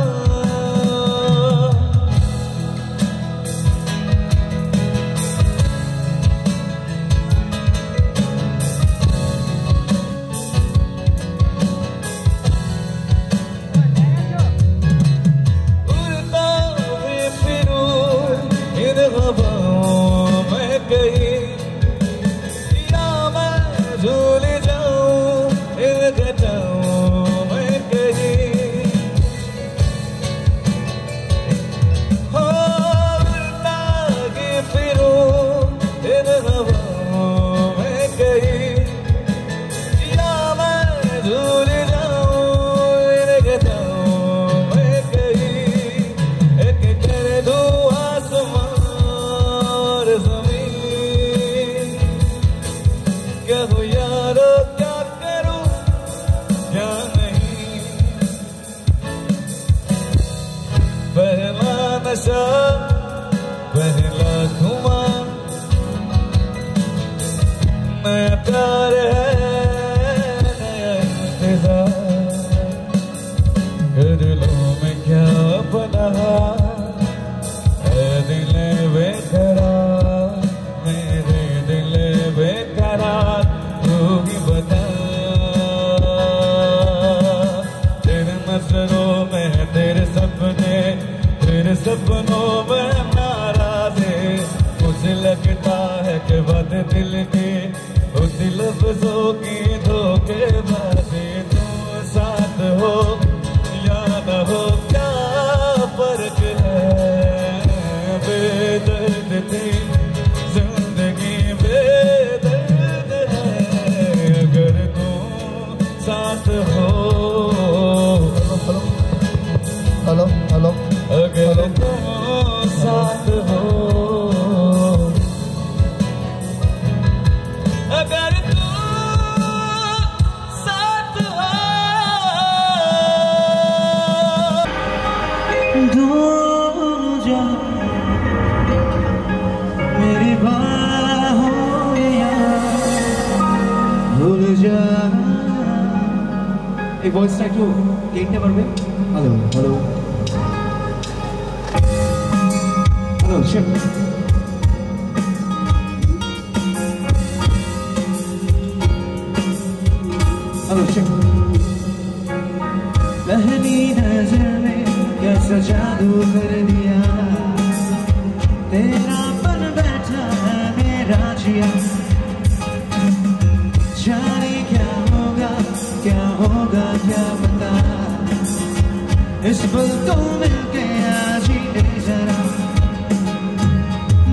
Speaker 11: नशा पहला खुमार, नया प्यार है नया इंतजार, कर लो मैं क्या अपना दिल बेकरार, मेरे दिल बेकरार तू ही बता। तेरे नजरों में तेरे सपने, तेरे सपनों में नाराज़े, मुझे लगता है कि बात दिल की उस लफ्ज़ों की धोखेबाज़ी, तुम साथ हो या न हो क्या फर्क है, बेदर्द थी जिंदगी बेदर्द है, अगर तुम साथ हो।
Speaker 7: हेलो हेलो
Speaker 11: अगर तुम साथ हो, अगर तुम साथ हो,
Speaker 10: दूर जा
Speaker 2: এই ভয়েসটা একটু গেইনতে পারবে? Hello hello hello Sheikh hello पहली नजर में कैसा जादू कर दिया तेरा बन बैठा है मेरा जिया जाने क्या होगा क्या पता इस पल को मिलके आज ही जरा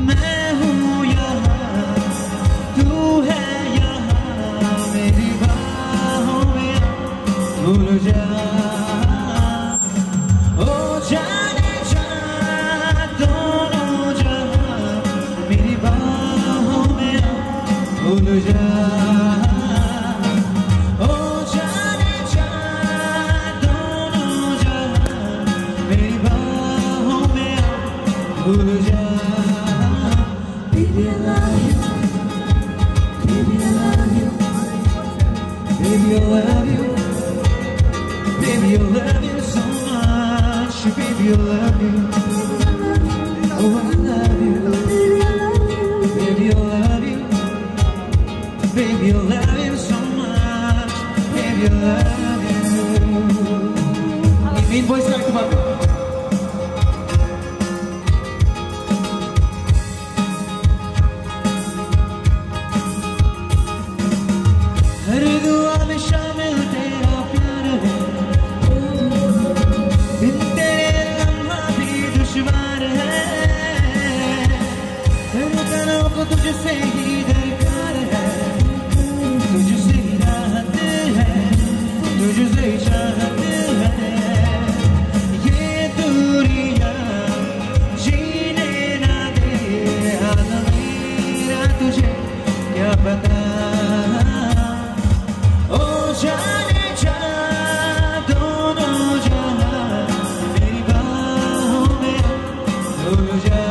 Speaker 2: मैं हूँ यहाँ तू है भूल जा ओ जाने जा दोनों जहां मेरी बाहों में भूल जा ओ जाने जा दोनों जहां मेरी बाहों में भूल जा Baby I love you Baby I love you Baby I love you Baby, I love you so much. Baby, I love you. Oh, I love you. Baby, I love you. Baby, I love you so much. Baby, I love you. Main voice back to back. हर दुआ में शामिल तेरा प्यार है तुझसे ही दरकार है तुझसे ही राहत है तुझसे ही चाहत है ये दूरियां जीने ना दे हाल मेरा तुझे क्या पता ओ जाने जा दोनों जहां मेरी बाहों में भूल जा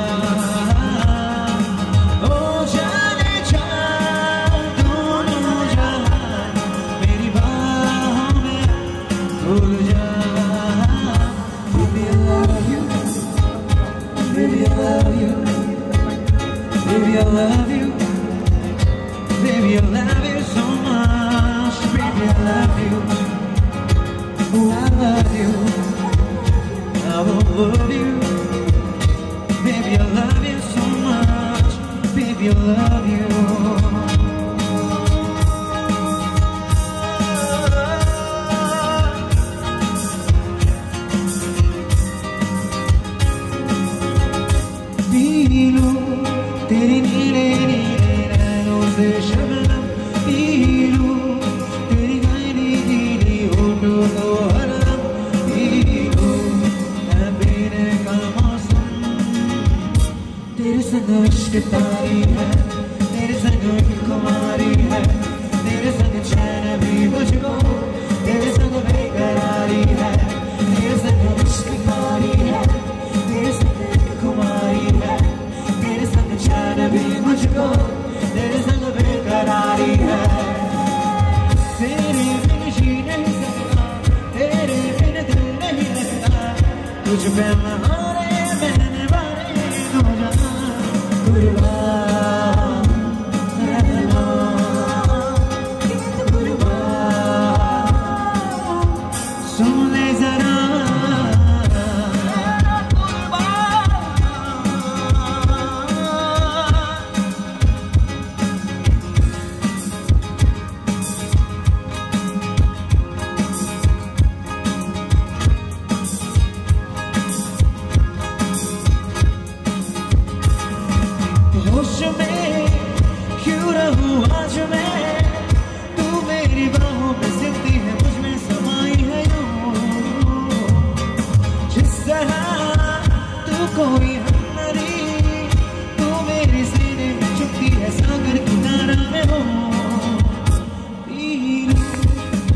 Speaker 2: Baby, I love you. Baby, I love you so much. Baby, I love you. Oh, I love you. I will love you. Baby, I love you so much. Baby, I love you. तेरी नीले नीले नैनों से Shabnam P लूं तेरी गहरी नीली होठों को हरदम पी लूं मैं पीने का मौसम तेरे संग इश्क तारी है तेरे संग खुमारी है तेरे संग चैन भी मुझको तेरे संग बेकरारी है तेरे संग इश्क तारी है तेरे संग खुमारी है तेरे संग चैन भी मुझको तेरे संग बेकरारी है तेरे बिन जी नहीं सकता तेरे बिन दिल नहीं लगता तुझ पे महारे मैंने वाले दो जहां कुर्बान रहना कुर्बान सुन ले जरा होश में क्यों रहूं आज मैं तू मेरी बाहों में जिंदी है मुझ में समाई है यूं जिस तरह तू कोई हमारी तू मेरे सीने में चुपती है सागर किनारा में हो पी लूं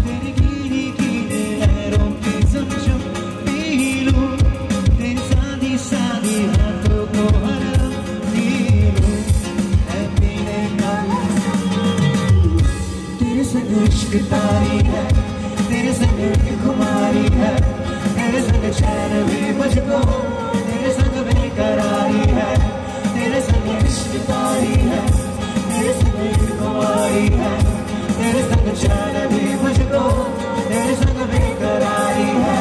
Speaker 2: तेरी गिरी गिरी लहरों की ज़मज़म पी लूं तेरी सादी सादी हाथों को हरदम पी लूं तेरे संग इश्क तारी है तेरे संग मुझको तेरे संग बेकरारी है, तेरे संग इश्क तारी है, तेरे संग कुमारी है, तेरे संग चैन भी मुझको तेरे संग बेकरारी है।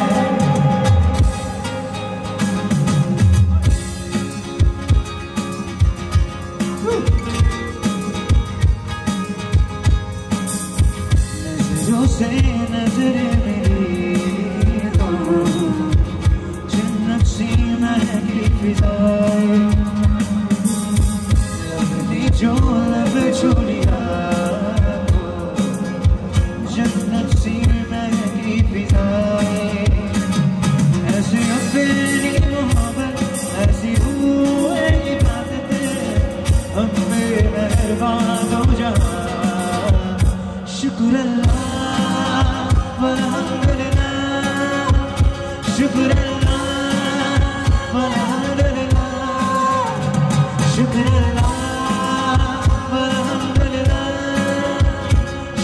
Speaker 2: नजरों से नजरें मेरी तो जन्नत सी महकी फिजाएं, लगती जो लब चोलिया जन्नत सी महकी फिजाएं, ऐसी अपनी मोहब्बत ऐसी हुए इबादतें हम पे मेहरबान हो जा। शुक्र अल्लाह वल्हम्दुलिल्लाह, शुक्र अल्लाह वल्हम्दुलिल्लाह, शुक्र अल्लाह वल्हम्दुलिल्लाह,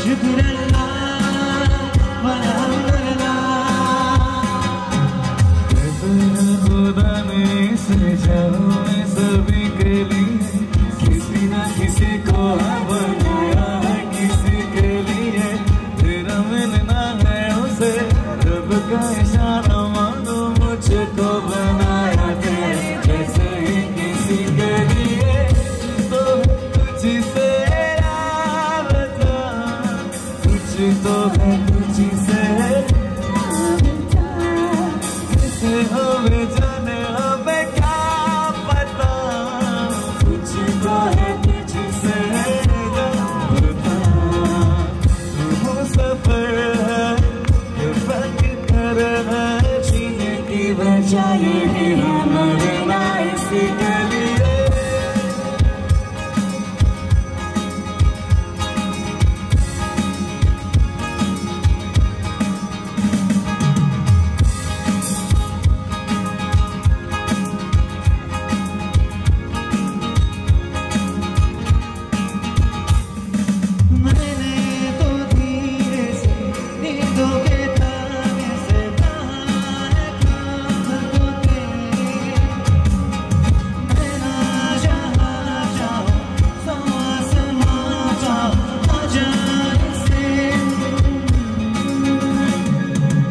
Speaker 2: शुक्र अल्लाह वल्हम्दुलिल्लाह।
Speaker 11: खुदा ने इस जहां में सभी के लिए किसी न किसी को बनाया है, किसी के लिए तेरा मिलना है उसे, रब का इशारा मानो मुझको बनाया तेरे जैसे ही किसी के लिए, तो तुझसे बता कुछ तो है तुझसे किसे हमें जाने हमें क्या पता, कुछ तो है तुझसे बता। तू सफर है ये पत्थर है, जीने की वजह यही है मरना इसी के लिए।
Speaker 2: मैंने तो धीरे से नींदों के ताने से कहा है काम तो तेरे, मैं ना जहाँ जाऊँ सौ आसमां जाऊँ ना जाने से,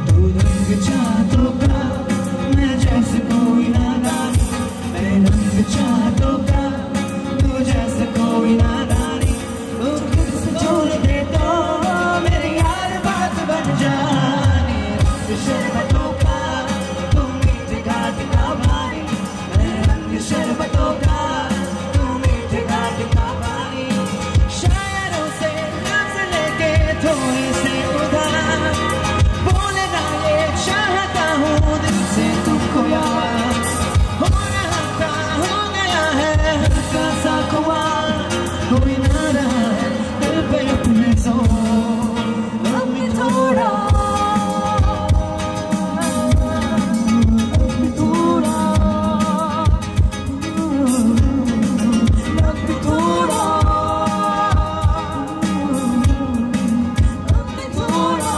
Speaker 2: तू रंग चाहतों का मैं जैसे कोई नादानी, मैं रंग चाहतों का तू जैसे कोई नादानी, छोड़ दे तो मेरे यार बात बन जानी, शरबतों का तू मीठे घाट का पानी, रंग शरबतों का तू मीठे घाट का पानी, शायरों से नस लेके थोड़े से उधार, बोलना ये चाहता हूँ दिल से तुमको यार, हो गया है हल्का सा खुमार, कोई ना रहा है दिल पे अपने जोर, अब भी थोड़ा अब भी थोड़ा अब भी थोड़ा अब भी थोड़ा।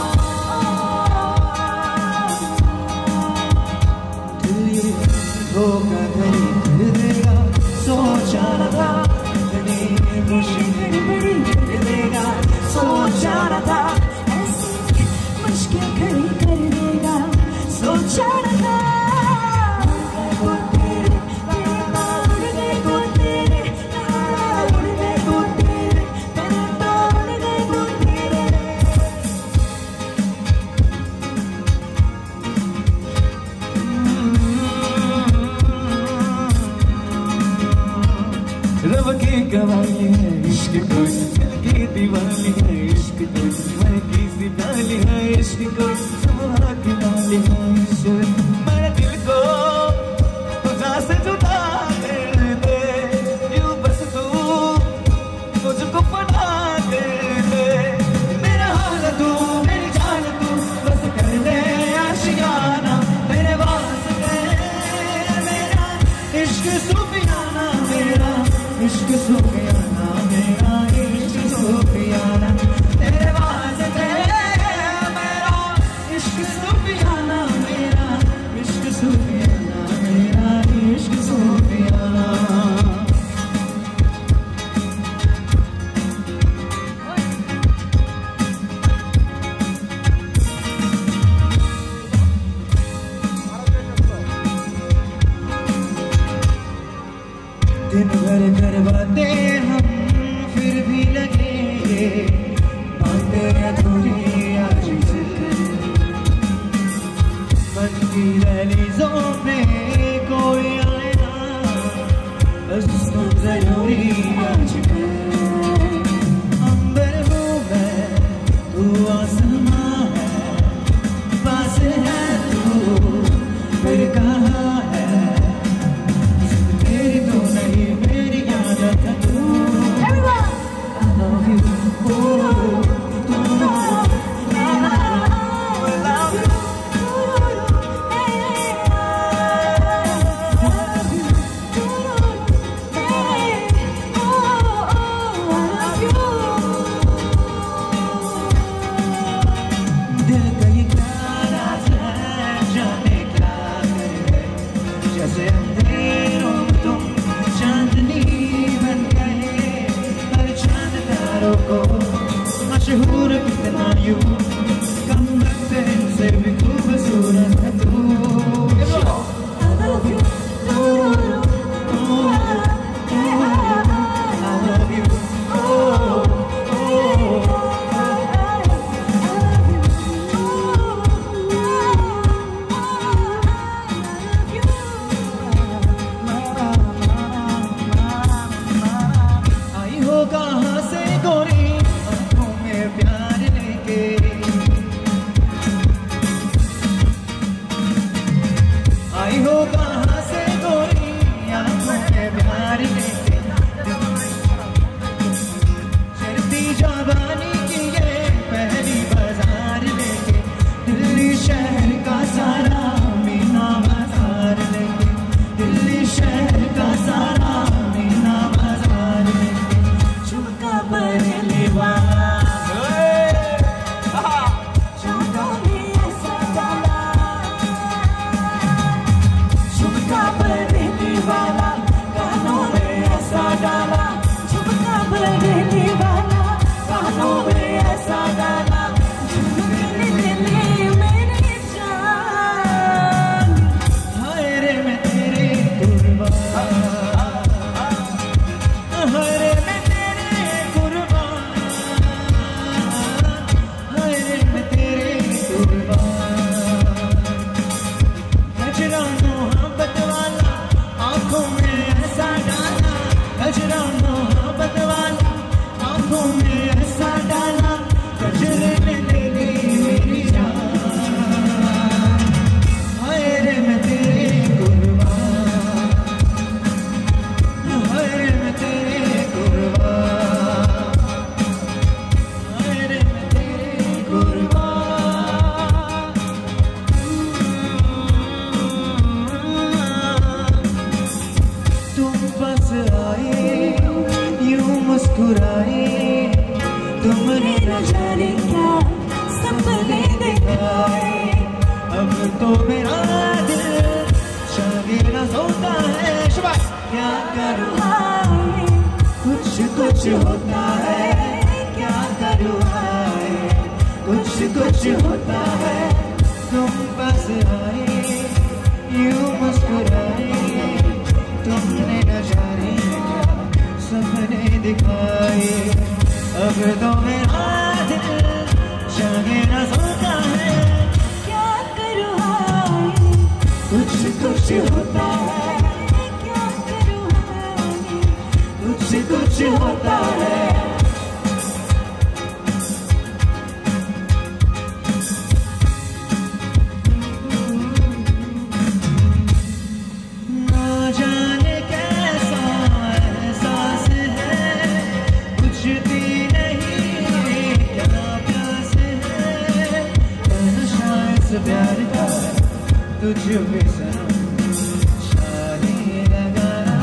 Speaker 2: दिल ये धोखा कहीं कर देगा, सोचा न था इतनी मुश्किल बड़ी कर देगा, सोचा न था ऐसी मुश्किल खड़ी कर देगा, सोचा न था। वो तेरे उड़ने को तेरे उड़ने को तेरे उड़ने को तेरे।
Speaker 11: रब की कवाली है इश्क कोई दिल की दीवानी है, इश्क कोई मैं की सिताली है, इश्क कोई सुबह की लाली है, इश्क मेरे दिल को तुझा से जुदा कर दे, यूं बस तू मुझको पना कर दे, मेरा हाल तू मेरी जान तू बस कर दे आशियाना, मेरे वास्ते मेरा इश्क सूफियाना, मेरा इश्क सूफियाना, मेरा इश्क सूफियाना, तेरे वास्ते मेरा इश्क सूफियाना, मेरा इश्क सूफियाना।
Speaker 2: दिन भर कर बातें हम फिर भी लगे बातें अधूरी आज से मन की दहलीजों पे कोई आए ना बस तुम जरूरी आज अंबर हूँ मैं तू आसमां है पास है तू फिर कहाँ है मेरी तो नहीं मेरी आदत है तू I love you दिल कहीं नाराज है जाने क्या करे जैसे अंधेरों में तुम चांदनी बन गए हर चांद तारों को मशहूर कितना यूं कम रखते से भी खूबसूरत है तू I love you I love you आई हो कहाँ से गोरी आंखों में प्यार लेके आई हो कहाँ से गोरी आंखों में प्यार लेके चलती जवानी की ये पहली बाजार लेके दिल्ली शहर का सारा मीना बाजार लेके दिल्ली शहर का सारा मीना बाजार लेके झुमका बरेली वाला झुमका में ऐसा डाला झुमका बरेली वाला कानों में ऐसा डाला झुमका बरेली वाला कानों में ऐसा डाला झुमके दिली मेरी जान हाय रे मैं तेरे कुर्बान हाय रे मैं तेरे कुर्बान हाय रे मैं तेरे कुर्बान गजरा मोहब्बत वाला आंखों में ऐसा डाला गजरा मोहब्बत वाला आंखों में ऐसा डाला गजरे में तेरी मेरी जान हाय रे मैं तेरे कुर्बान हाय रे मैं तेरे कुर्बान हाय रे मैं तेरे कुर्बान तुम बस आए यूं मुस्कुराए तुमने न जाने क्या सपने दिखाए अब तो मेरा दिल शागिर होता है क्या करूँ हाय कुछ कुछ होता है क्या करूँ हाय कुछ कुछ होता है तुम बस आए यूं मुस्कुराए तुमने न जाने क्या सपने दिखाए अब तो मेरा दिल शागिर होता है क्या करूँ हाय कुछ कुछ होता है क्या करूँ हाय कुछ कुछ होता है ना जाने कैसा एहसास है बुझती नहीं क्या प्यास है नशा इस प्यार का तुझ पे सनम शादी लगाना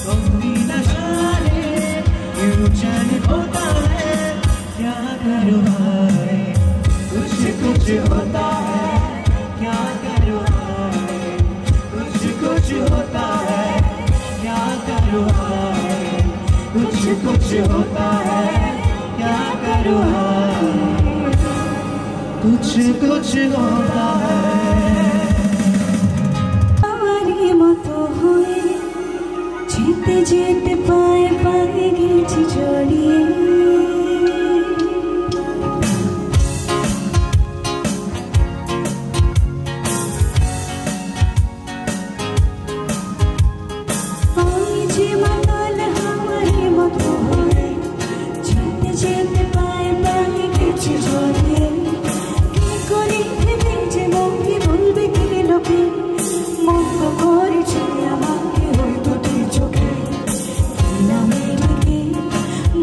Speaker 2: तुम भी न जाने क्यों चैन होता है क्या करूँ हाय कुछ कुछ होता है क्या करूँ हाय कुछ कुछ होता है क्या करूँ हाय कुछ कुछ होता है क्या करूँ हाय कुछ कुछ होता है
Speaker 10: আমারই মতো হয়ে যেতে যেতে পায়ে পায়ে গেছি জড়িয়ে আমি যে মাতাল হাওয়ারে মতো হয়ে যেতে যেতে পায়ে পায়ে গেছি জড়িয়ে কি করে ভেবে যে মনে বলবে কি লোকে মন্দ করেছে আমাকে ওই দুটি চোখে নামে ডেকে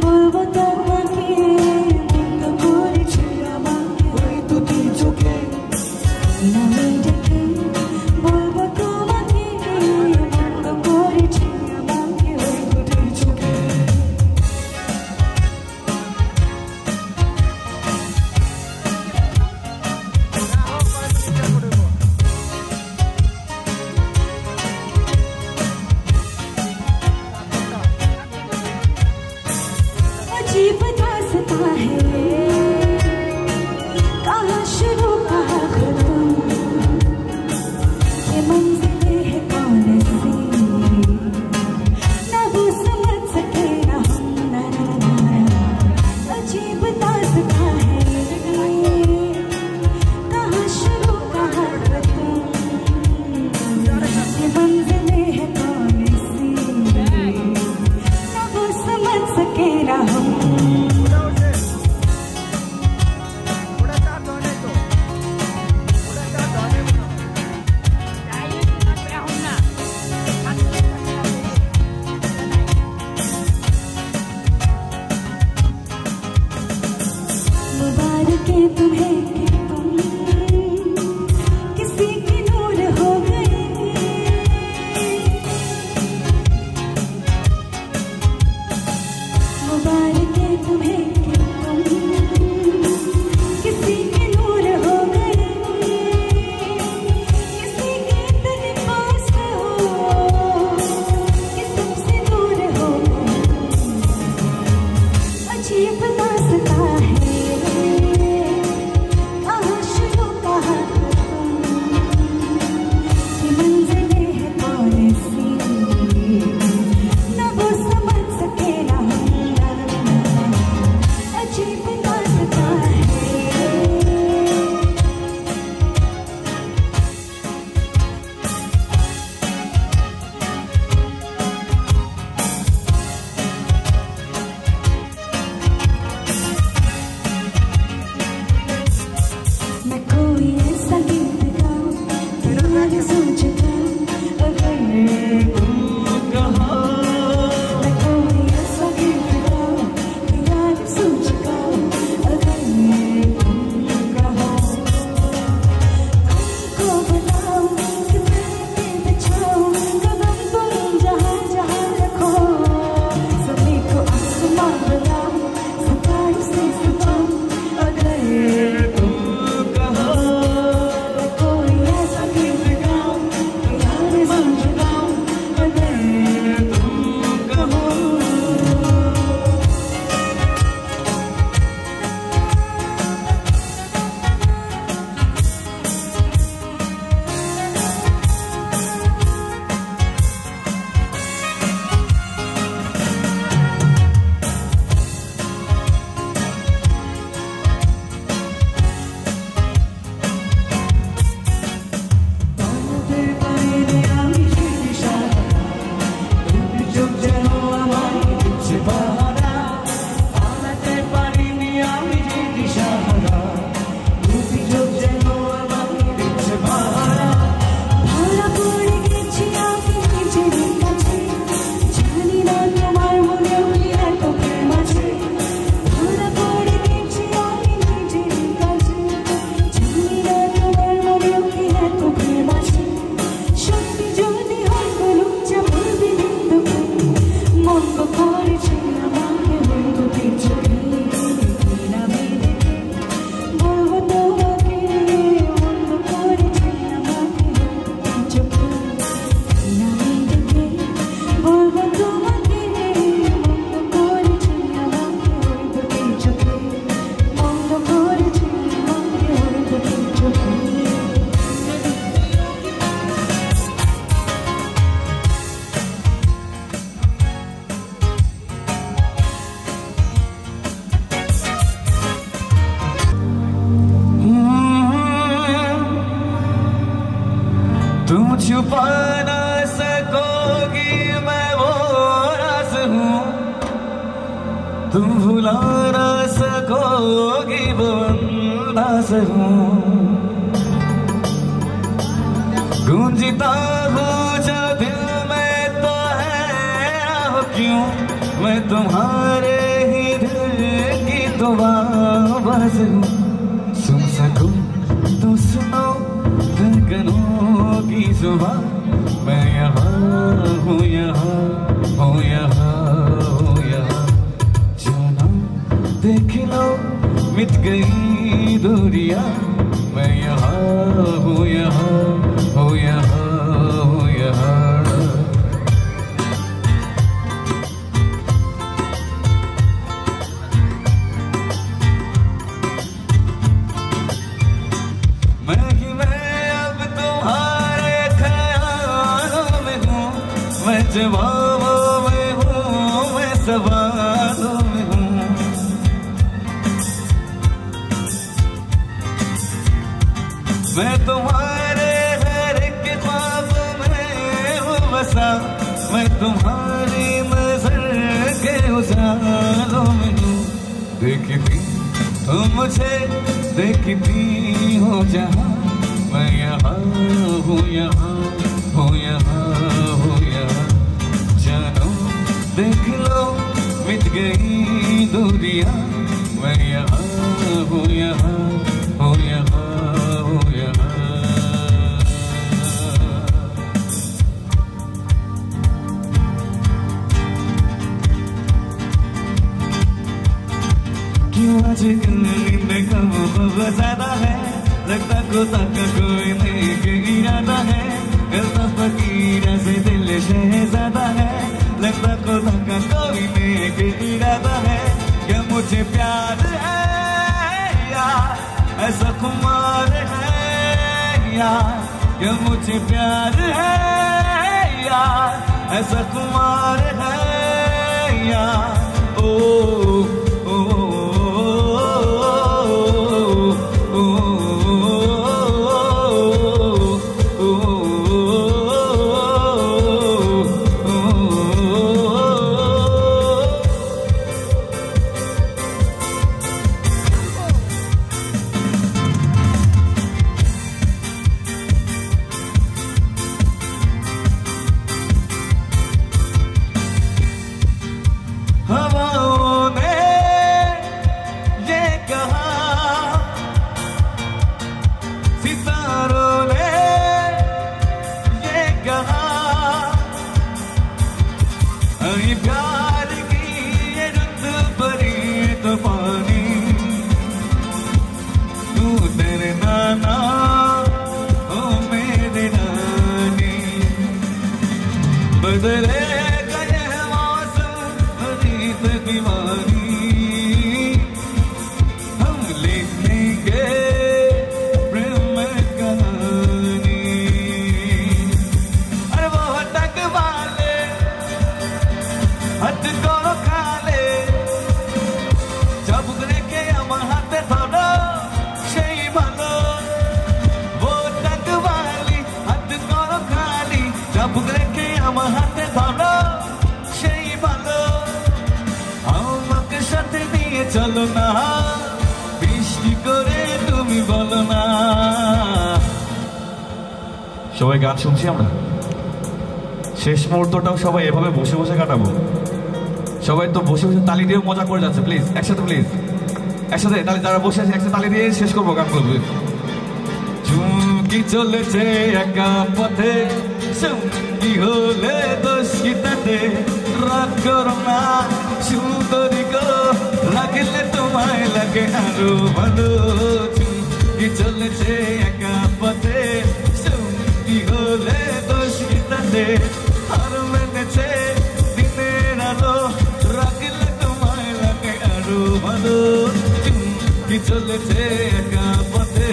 Speaker 10: বলব
Speaker 11: छुपा ना सकोगी मैं वो राज हूँ, तुम भुला ना सकोगी वो अंदाज हूँ। गूंजता हूँ जो दिल में तो है आहो क्यों, मैं तुम्हारे ही दिल की तो आवाज़ हूँ। सुन सकूं तो सुनो धड़कनों की जुबान, मैं यहाँ हूँ यहाँ हूँ यहाँ हूँ यहाँ। जाना देख लो मिट गई दूरियां, मैं यहाँ हूँ यहाँ हूँ यहाँ हूँ यहाँ। मैं जवाबों में हूँ, मैं सवालों में हूँ। मैं तुम्हारे हर एक ख्वाब में हूँ बसा, मैं तुम्हारी नजर के उजालों में हूँ। देखती तुम मुझे देखती हो जहाँ, मैं यहाँ हूँ यहाँ हूँ यहाँ हूँ यहाँ। जानो देख लो मिट गई दूरियां, मैं यहाँ हूँ यहाँ हूँ यहाँ हूँ यहाँ। क्यों आजकल नींद कम बहुत ज्यादा है, लगता को तक कोई नहीं के इरादा है। करता फकीरा से दिल शहजादा है, लगता को तक कोई नहीं के इरादा है। क्या मुझे प्यार है यार, ऐसा खुमार है यार। क्या मुझे प्यार है यार, ऐसा खुमार है यार। ओ प्यार की ये रुत भरी तो पानी, तू तेरे नाना ओ मेरे नानी। बदले गए मौसम रीत दीवानी, हम लिखेंगे प्रेम कहानी। अरे वो हटक वाले हट करो खाले, जब लेके আমার হাতে ধরো সেই ভালো। वो टक वाली हट करो खाली, जब लेके আমার হাতে ধরো সেই ভালো। আমাকে সাথে নিয়ে চলো না, বৃষ্টি করে তুমি বলো না।
Speaker 12: সবাই গান শুনছি আমরা, শেষ মুহূর্তটাও সবাই এভাবে বসে বসে কাটাবো। সবাই তো বসে বসে তালি দিয়ে মজা করে যাচ্ছে, প্লিজ একসাথে, প্লিজ একসাথে তালি, যারা বসে আছে একসাথে তালি দিয়ে শেষ করবো গানগুলো প্লিজ।
Speaker 11: চুমকি চলেছে একা পথে, সঙ্গী হলে দোষ কি তাতে। রাগ করো না সুন্দরী গো, লাগলে তোমায় লাগে আরো ভালো। চুমকি চলেছে একা পথে, সঙ্গী হলে দোষ কি তাতে। আর মেনেছে দিনের আলো, রাখলে তোমায় লাগে আরো ভালো। চুমকি চলেছে একা পথে।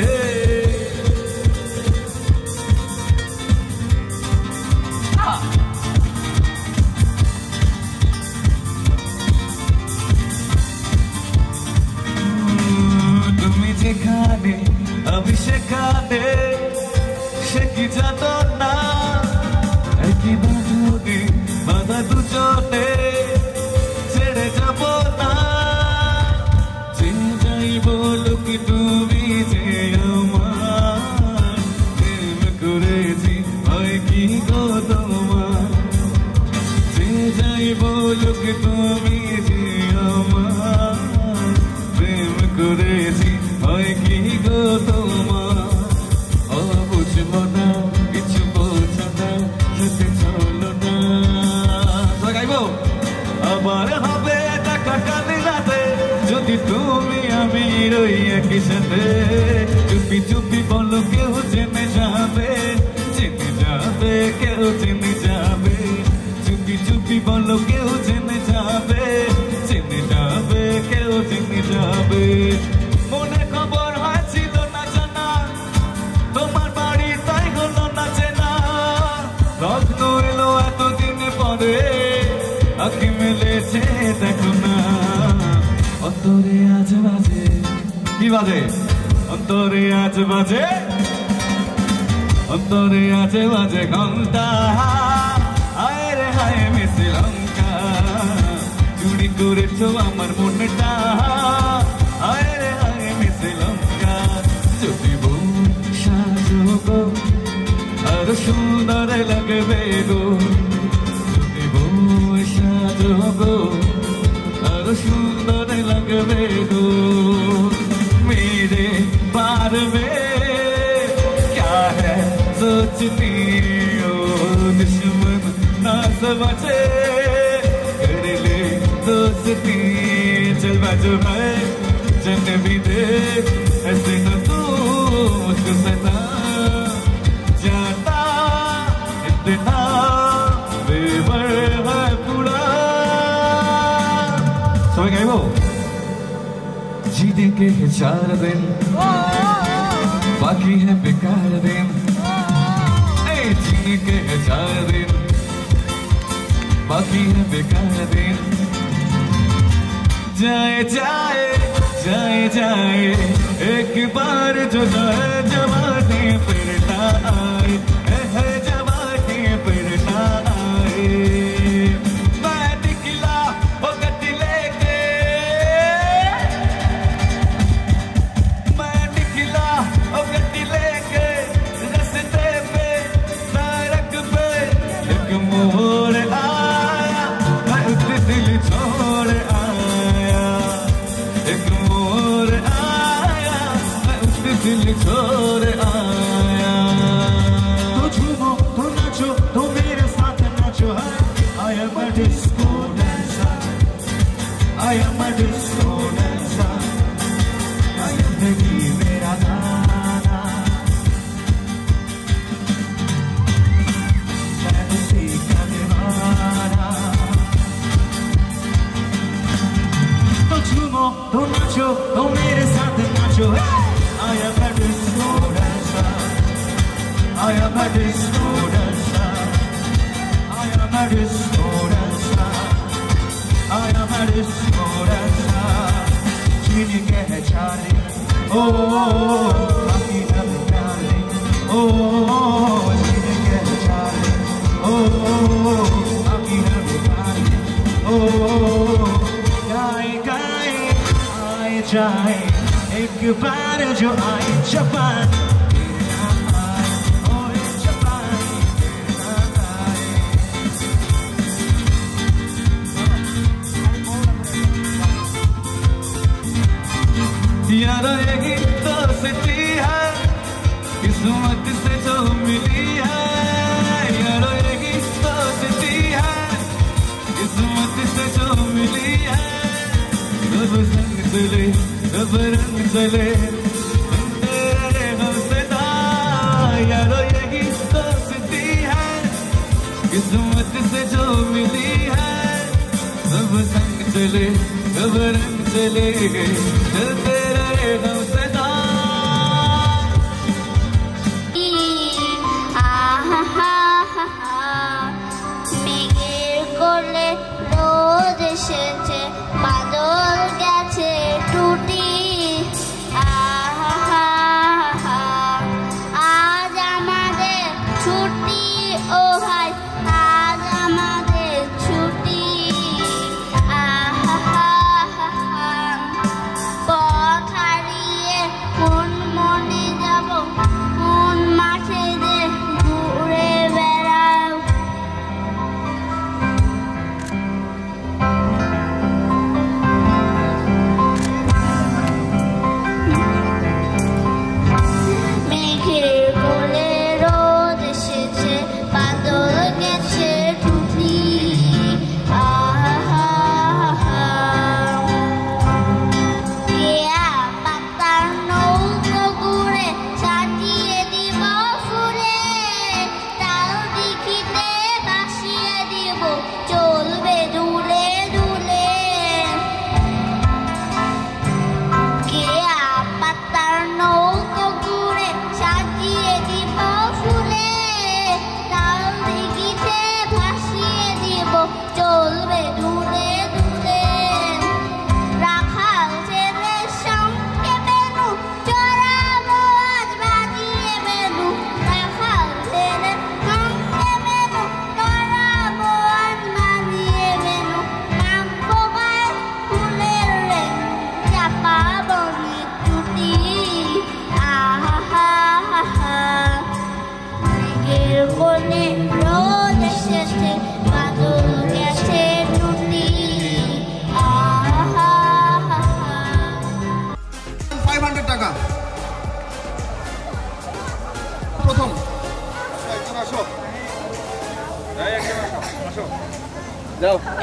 Speaker 11: তুমি যেখানে আমি সেখানে, সে কি জানো না দুজনে ছেড়ে যাব না যে যাই বলুক তুমি যে আমার প্রেম করেছি হয় কি গো তোমার যে যাই বলুক তুমি যে আমার প্রেম করেছি হয় কি গো তোমার ও বুঝবো না কিছু বোঝো না সাথে চলো না গাইবো আবার হবে টাকা কানে রাতে যদি তুমি আমি রই একই সাথে চুপি চুপি বলো কেউ জেনে যাবে কেউ জেনে যাবে চুপি চুপি বলো কেউ জেনে যাবে কেউ জেনে যাবে মনে খবর হয়েছিল না জানা তোমার বাড়ি তাই হলো না চেনা লগ্ন এলো এতদিন পরে আঁকি মেলেছে দেখো না অন্তরে আজ বাজে কি বাজে অন্তরে আজ বাজে অন্তরে আজ বাজে ঘন্টা হায় রে হায় শ্রীলঙ্কা চুরি করেছো আমার মনটা হায় রে হায় শ্রীলঙ্কা যদি বউ সাজো গো আর সুন্দর লাগবে গো যদি বউ সাজো গো আর সুন্দর লাগবে গো মেরে পারবে क्या है सोचती हो दुश्मन ना समझे कर ले दोस्ती चल बाजू भाई जन भी दे ऐसे न तू मुझको सता जाता इतना बेवर है पूरा समझ गए वो जीने के 4 दिन बाकी है बेकार दिन जीने के 4 दिन बाकी है बेकार दिन जाए जाए जाए जाए एक बार जो जाए जवानी फिर ना आए है जवानी फिर ना आए मैं निकला वक्त लेके मैं निकला वक्त लेके रस्ते पे सड़क पे एक मोड़ आया मैं उस दिल छोड़ आया एक मोड़ आया मैं उस दिल छोड़ आया तो झूमो तो नाचो तो मेरे साथ नाचो I am a disco dancer I am a disco dancer I am the मेरा गाना मैं उसी का दीवाना तो झूमो तो नाचो तो मेरे साथ नाचो I am a disco dancer I am a disco dancer I am a disco dancer I am a disco dancer जीने के है 4 दिन बाकी है बेकार दिन जीने के है 4 दिन बाकी है बेकार दिन गाए गाए आए जाए एक बार जो आए जापान यारो यही दोस्ती है किस्मत से जो मिली है यारो यही दोस्ती है किस्मत से जो मिली है रब संग चले रब रंग चले तेरे हमसदा यारो यही दोस्ती है किस्मत से जो मिली है रब संग चले रब रंग चले तेरे हमसदा
Speaker 6: মেঘের কোলে রোদ এসেছে বাদল গেছে টুটি আজ আমাদের ছুটি ও ভাই আজ আমাদের ছুটি চলবে দুলে দুলে কেয়া পাতার নৌকো ঘুরে সাজিয়ে দিব ফুলে তাল দিঘিতে ভাসিয়ে দিব চলবে দুলে দুলে রাখাল ছেলে সঙ্গে বেনু চড়াবো আজ বাজিয়ে বেনু রাখাল ছেলে সঙ্গে বেনু চড়াবো আজ বাজিয়ে বেনু নামবো গায়ে ফুলের রেণু চাপাবো মৃত্যুটি আহা হা হা হা মেঘের কোণে রোদ এসেছে বাদল গেছে টুটি আহা হা হা
Speaker 7: 500 টাকা প্রথম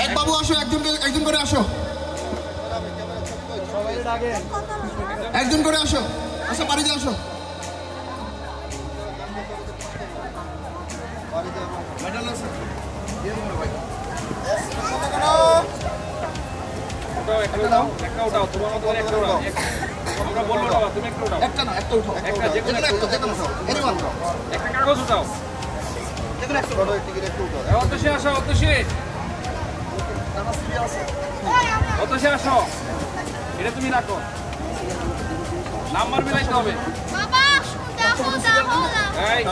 Speaker 7: এক বাবু আসো একজন করে আসো একজন করে আসো আচ্ছা বাড়িতে আসো
Speaker 4: একটা উঠাও তোমার মতো একটা উঠাও তোমরা বলবো না তুমি একটা উঠাও
Speaker 7: একটা না একটা উঠাও
Speaker 4: একটা যে কোনো একটা কাগজ উঠাও অতসে আসো অতসে আসো এটা তুমি রাখো নাম্বার মিলাইতে হবে
Speaker 6: বাবা দেখো
Speaker 4: এই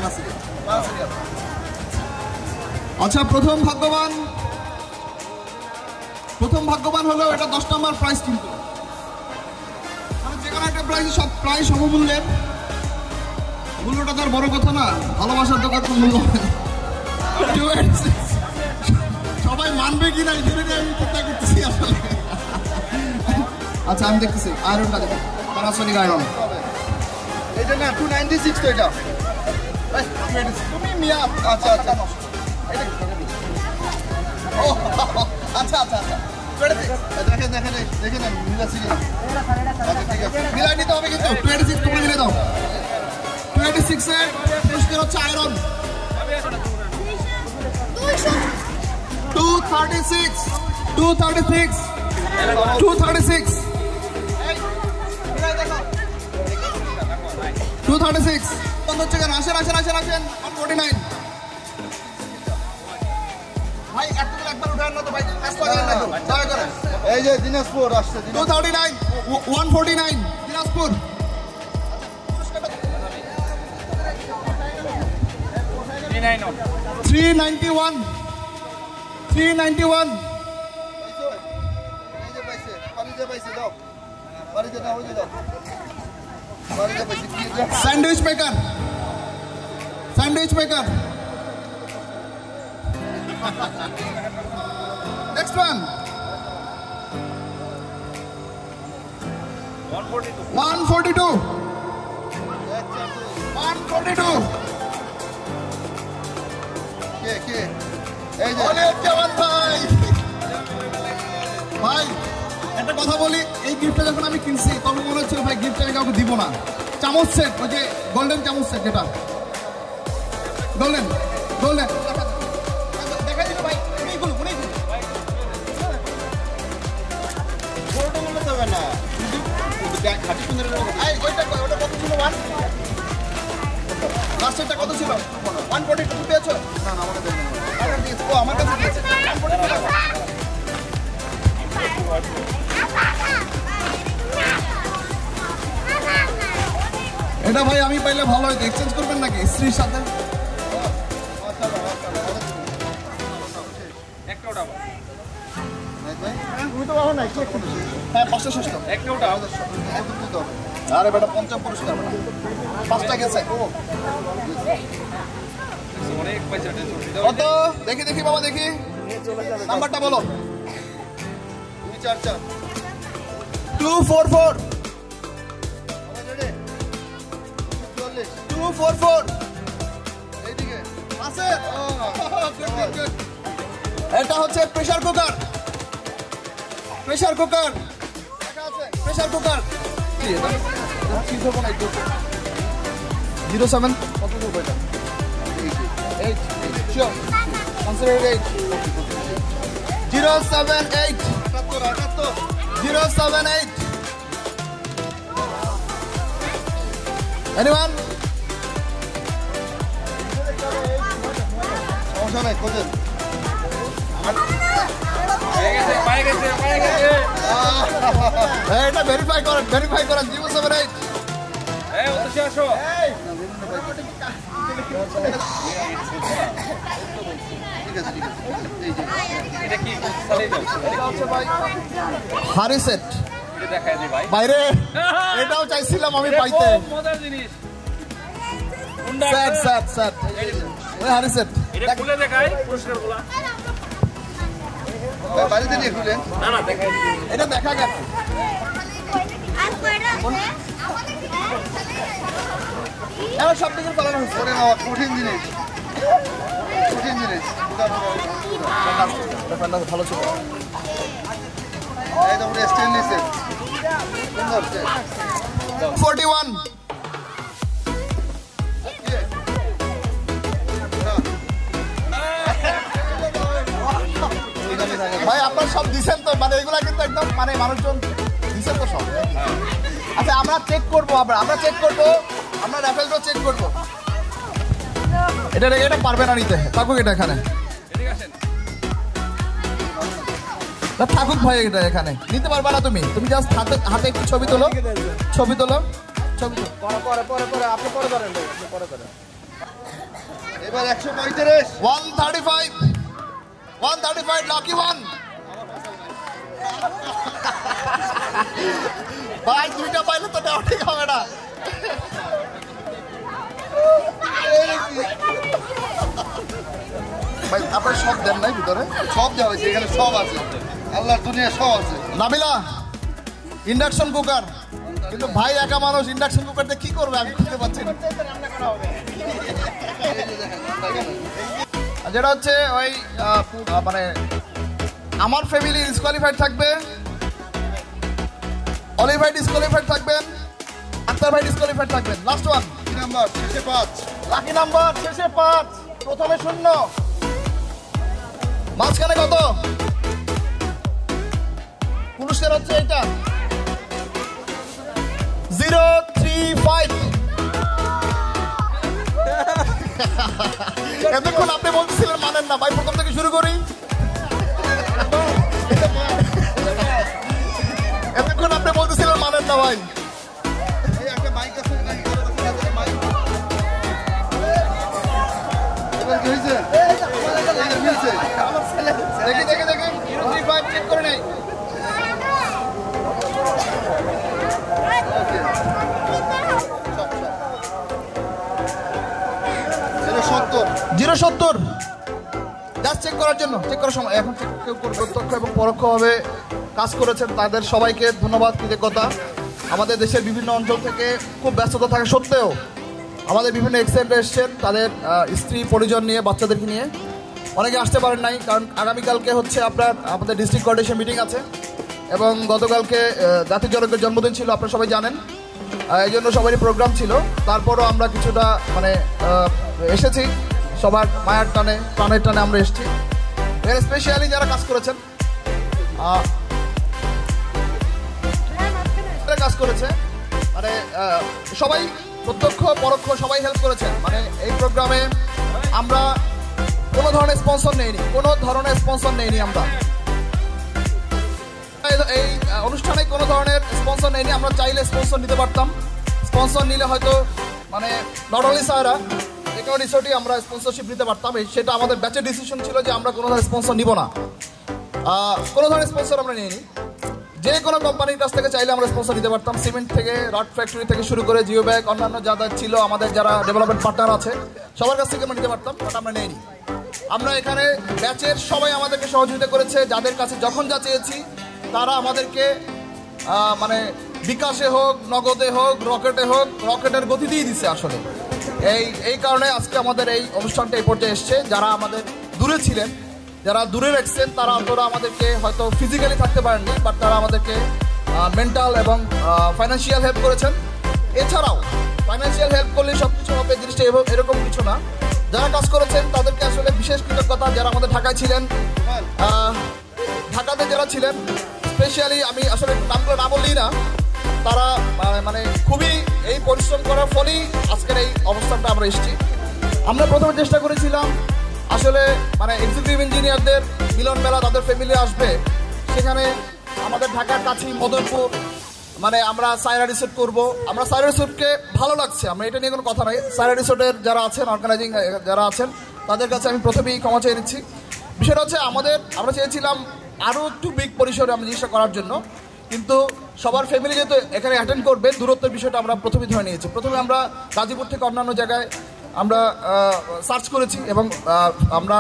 Speaker 7: আচ্ছা প্রথম ভাগ্যবান হলো এটা 10 নম্বর প্রাইস কিন্তু মানে যেখানে একটা প্রাইস সব প্রাইস সমমূল্যের মূল্যটা তার বড় কথা না ভালোবাসার তো কত মূল্য সবাই মানবে কি না এটা নিয়ে আমি চিন্তা করতেছি আসলে আচ্ছা আমি দেখতেছি আয়রনটা দেখো প্যানাসোনিক আয়রন এটা না 296 তো এটা তুমি মিয়া আচ্ছা ও আচ্ছা দেখেন মিলাচ্ছি মিলাই নিতে হবে কিন্তু 26 তোমরা মিলে দাও 26 এর পুরস্কার হচ্ছে আয়রন 236 বন্ধ হচ্ছে কেন আসেন 149 ভাই একবার উঠান না তো ভাই দয়া করে এই যে দিনাজপুর আসছে 239 149 Dinajpur 391 sandwich maker next one 142 কে এই যে ভাই একটা কথা বলি এই গিফটটা যখন আমি কিনছি তখন মনে হচ্ছিল ভাই গিফট আমি কাউকে দিব না চামচ সেট ওই যে গোল্ডেন চামচ সেট যেটা গোল্ডেন দেখা দিল ভাই অনেকগুলো না খাটি সুন্দর ওটা কত ছিল লাস্টেরটা কত ছিল 142 পেয়েছো না আমাকে দেন ও আমার কাছে দিয়েছে 142 এটা ভাই আমি পাইলে ভালো হইতো এক্সচেঞ্জ করবেন নাকি স্ত্রীর সাথে
Speaker 4: একটা উঠাও
Speaker 7: তুমি তো ভালো না কি একটা হ্যাঁ 506
Speaker 4: একটা উঠাও
Speaker 7: আরে বেটা 50 পুরস্কার পাঁচটা গেছে
Speaker 4: অনেক পয়সা
Speaker 7: কত দেখি বাবা দেখি নাম্বারটা বলো 244 এইদিকে আছে এটা হচ্ছে প্রেসার কুকার 07 কত দেবো এটা 8 শিওর 1 078 Anyone? সমস্যা নাই খোঁজেন এটা ভেরিফাই করেন 078 হারিসেট বাইরে এটাও চাইছিলাম আমি পাইতে স্যার ওই হারিসেট
Speaker 4: এটা খুলে দেখাই পুরস্কারগুলো
Speaker 7: বাড়িতে নিয়ে খুলেন
Speaker 4: না দেখাই
Speaker 7: এটা দেখা গেল এবার সব দিকে পালানো হচ্ছে কঠিন জিনিস ভালো ছিল একদম স্টেনলেসের সুন্দর 41 ভাই আপনারা সব দিছেন তো মানে এগুলা কিন্তু একদম মানে মানুষজন দিছেন তো সব আচ্ছা আমরা চেক করবো আমরা চেক করবো আমরা র্যাফেলটাও চেক করবো এটা পারবে না নিতে থাকুক এটা এখানে থাকুক ভাই এটা এখানে নিতে পারবে না তুমি জাস্ট হাতে একটু ছবি তোলো পরে আপনি পরে করেন এবার 135 135 লাকি ওয়ান ভাই দুইটা পাইলে তো দেওয়া ঠিক হবে না ভাই আপনার সব দেন নাই ভিতরে সব দেওয়া হয়েছে এখানে সব আছে আল্লাহর দুনিয়া সব আছে নাবিলা ইন্ডাকশন কুকার কিন্তু ভাই একা মানুষ ইন্ডাকশন কুকার দিয়ে কি করবে আমি বুঝতে পারছি না যেটা হচ্ছে ওই মানে আমার ফ্যামিলি ডিসকোয়ালিফাইড থাকবে অলিভ ভাই ডিসকোয়ালিফাইড থাকবেন আক্তার ভাই ডিসকোয়ালিফাইড থাকবেন লাস্ট ওয়ান নাম্বার শেষে 5 লাকি নাম্বার শেষে 5 প্রথমে 0 মাঝখানে কত পুরস্কার হচ্ছে এটা 035 এতক্ষণ আপনি বলছিলেন মানেন না ভাই প্রথম থেকে শুরু করি এতক্ষণ আপনি বলতেছিলেন মানেন না ভাই দেখি 035 চেক করে নেই জিরো 70 জাস্ট চেক করার জন্য চেক করার সময় এখন কেউ প্রত্যক্ষ এবং পরোক্ষভাবে কাজ করেছেন তাদের সবাইকে ধন্যবাদ কৃতজ্ঞতা আমাদের দেশের বিভিন্ন অঞ্চল থেকে খুব ব্যস্ততা থাকা সত্ত্বেও আমাদের বিভিন্ন এক্সেন্ট এসছেন তাদের স্ত্রী পরিজন নিয়ে বাচ্চাদেরকে নিয়ে অনেকে আসতে পারেন নাই কারণ আগামীকালকে হচ্ছে আমাদের ডিস্ট্রিক্ট কোঅর্ডিনেশন মিটিং আছে এবং গতকালকে জাতির জনকের জন্মদিন ছিল আপনারা সবাই জানেন এই জন্য সবারই প্রোগ্রাম ছিল তারপরও আমরা কিছুটা মানে এসেছি সবার মায়ার টানে প্রাণের টানে আমরা এসেছি এর স্পেশালি যারা কাজ করেছেন কাজ করেছে মানে সবাই প্রত্যক্ষ পরোক্ষ সবাই হেল্প করেছেন মানে এই প্রোগ্রামে আমরা কোনো ধরনের স্পন্সর নেইনি আমরা এই অনুষ্ঠানে কোনো ধরনের স্পন্সর নেইনি আমরা চাইলে স্পন্সর নিতে পারতাম স্পন্সর নিলে হয়তো মানে নট অনলি সারা যে কোনো রিসোর্টই আমরা স্পন্সরশিপ নিতে পারতাম সেটা আমাদের ব্যাচের ডিসিশন ছিল যে আমরা কোনো ধরনের স্পন্সর নিব না কোনো ধরনের স্পন্সর আমরা নিইনি যে কোনো কোম্পানির কাছ থেকে চাইলে আমরা স্পন্সর নিতে পারতাম সিমেন্ট থেকে রড ফ্যাক্টরি থেকে শুরু করে জিও ব্যাগ অন্যান্য যারা ছিল আমাদের যারা ডেভেলপমেন্ট পার্টনার আছে সবার কাছ থেকে আমরা নিতে পারতাম বাট আমরা নেইনি আমরা এখানে ব্যাচের সবাই আমাদেরকে সহযোগিতা করেছে যাদের কাছে যখন যা চেয়েছি তারা আমাদেরকে মানে বিকাশে হোক নগদে হোক রকেটের গতি দিয়ে দিচ্ছে আসলে এই কারণে আজকে আমাদের এই অনুষ্ঠানটা এই পর্যায়ে এসছে যারা আমাদের দূরে ছিলেন যারা দূরে রাখছেন তারা অন্তরা আমাদেরকে হয়তো ফিজিক্যালি থাকতে পারেননি বাট তারা আমাদেরকে মেন্টাল এবং ফাইন্যান্সিয়াল হেল্প করেছেন এছাড়াও ফাইন্যান্সিয়াল হেল্প করলে সব কিছু হবে জিনিসটা এরকম কিছু না যারা কাজ করেছেন তাদেরকে আসলে বিশেষ কৃতজ্ঞতা, যারা আমাদের ঢাকায় ছিলেন, ঢাকাতে যারা ছিলেন স্পেশালি আমি আসলে নামগুলো না বললেই না, তারা মানে খুবই এই পরিশ্রম করার ফলেই আজকের এই অবস্থানটা আমরা এসেছি। আমরা প্রথমে চেষ্টা করেছিলাম আসলে মানে এক্সিকিউটিভ ইঞ্জিনিয়ারদের মিলন মেলা, তাদের ফ্যামিলি আসবে, সেখানে আমাদের ঢাকার কাছেই মদনপুর মানে আমরা সায়রা রিসোর্ট করবো। আমরা সায়রা রিসোর্টকে ভালো লাগছে, আমরা এটা নিয়ে কোনো কথা নাই। সায়রা রিসোর্টের যারা আছেন, অর্গানাইজিং যারা আছেন, তাদের কাছে আমি প্রথমেই ক্ষমা চেয়ে নিচ্ছি। বিষয়টা হচ্ছে আমরা চেয়েছিলাম আরও একটু বিগ পরিসরে আমরা জিনিসটা করার জন্য, কিন্তু সবার ফ্যামিলি যেহেতু এখানে অ্যাটেন্ড করবে, দূরত্বের বিষয়টা আমরা প্রথমেই ধরে নিয়েছি। প্রথমে আমরা গাজীপুর থেকে অন্যান্য জায়গায় আমরা সার্চ করেছি এবং আমরা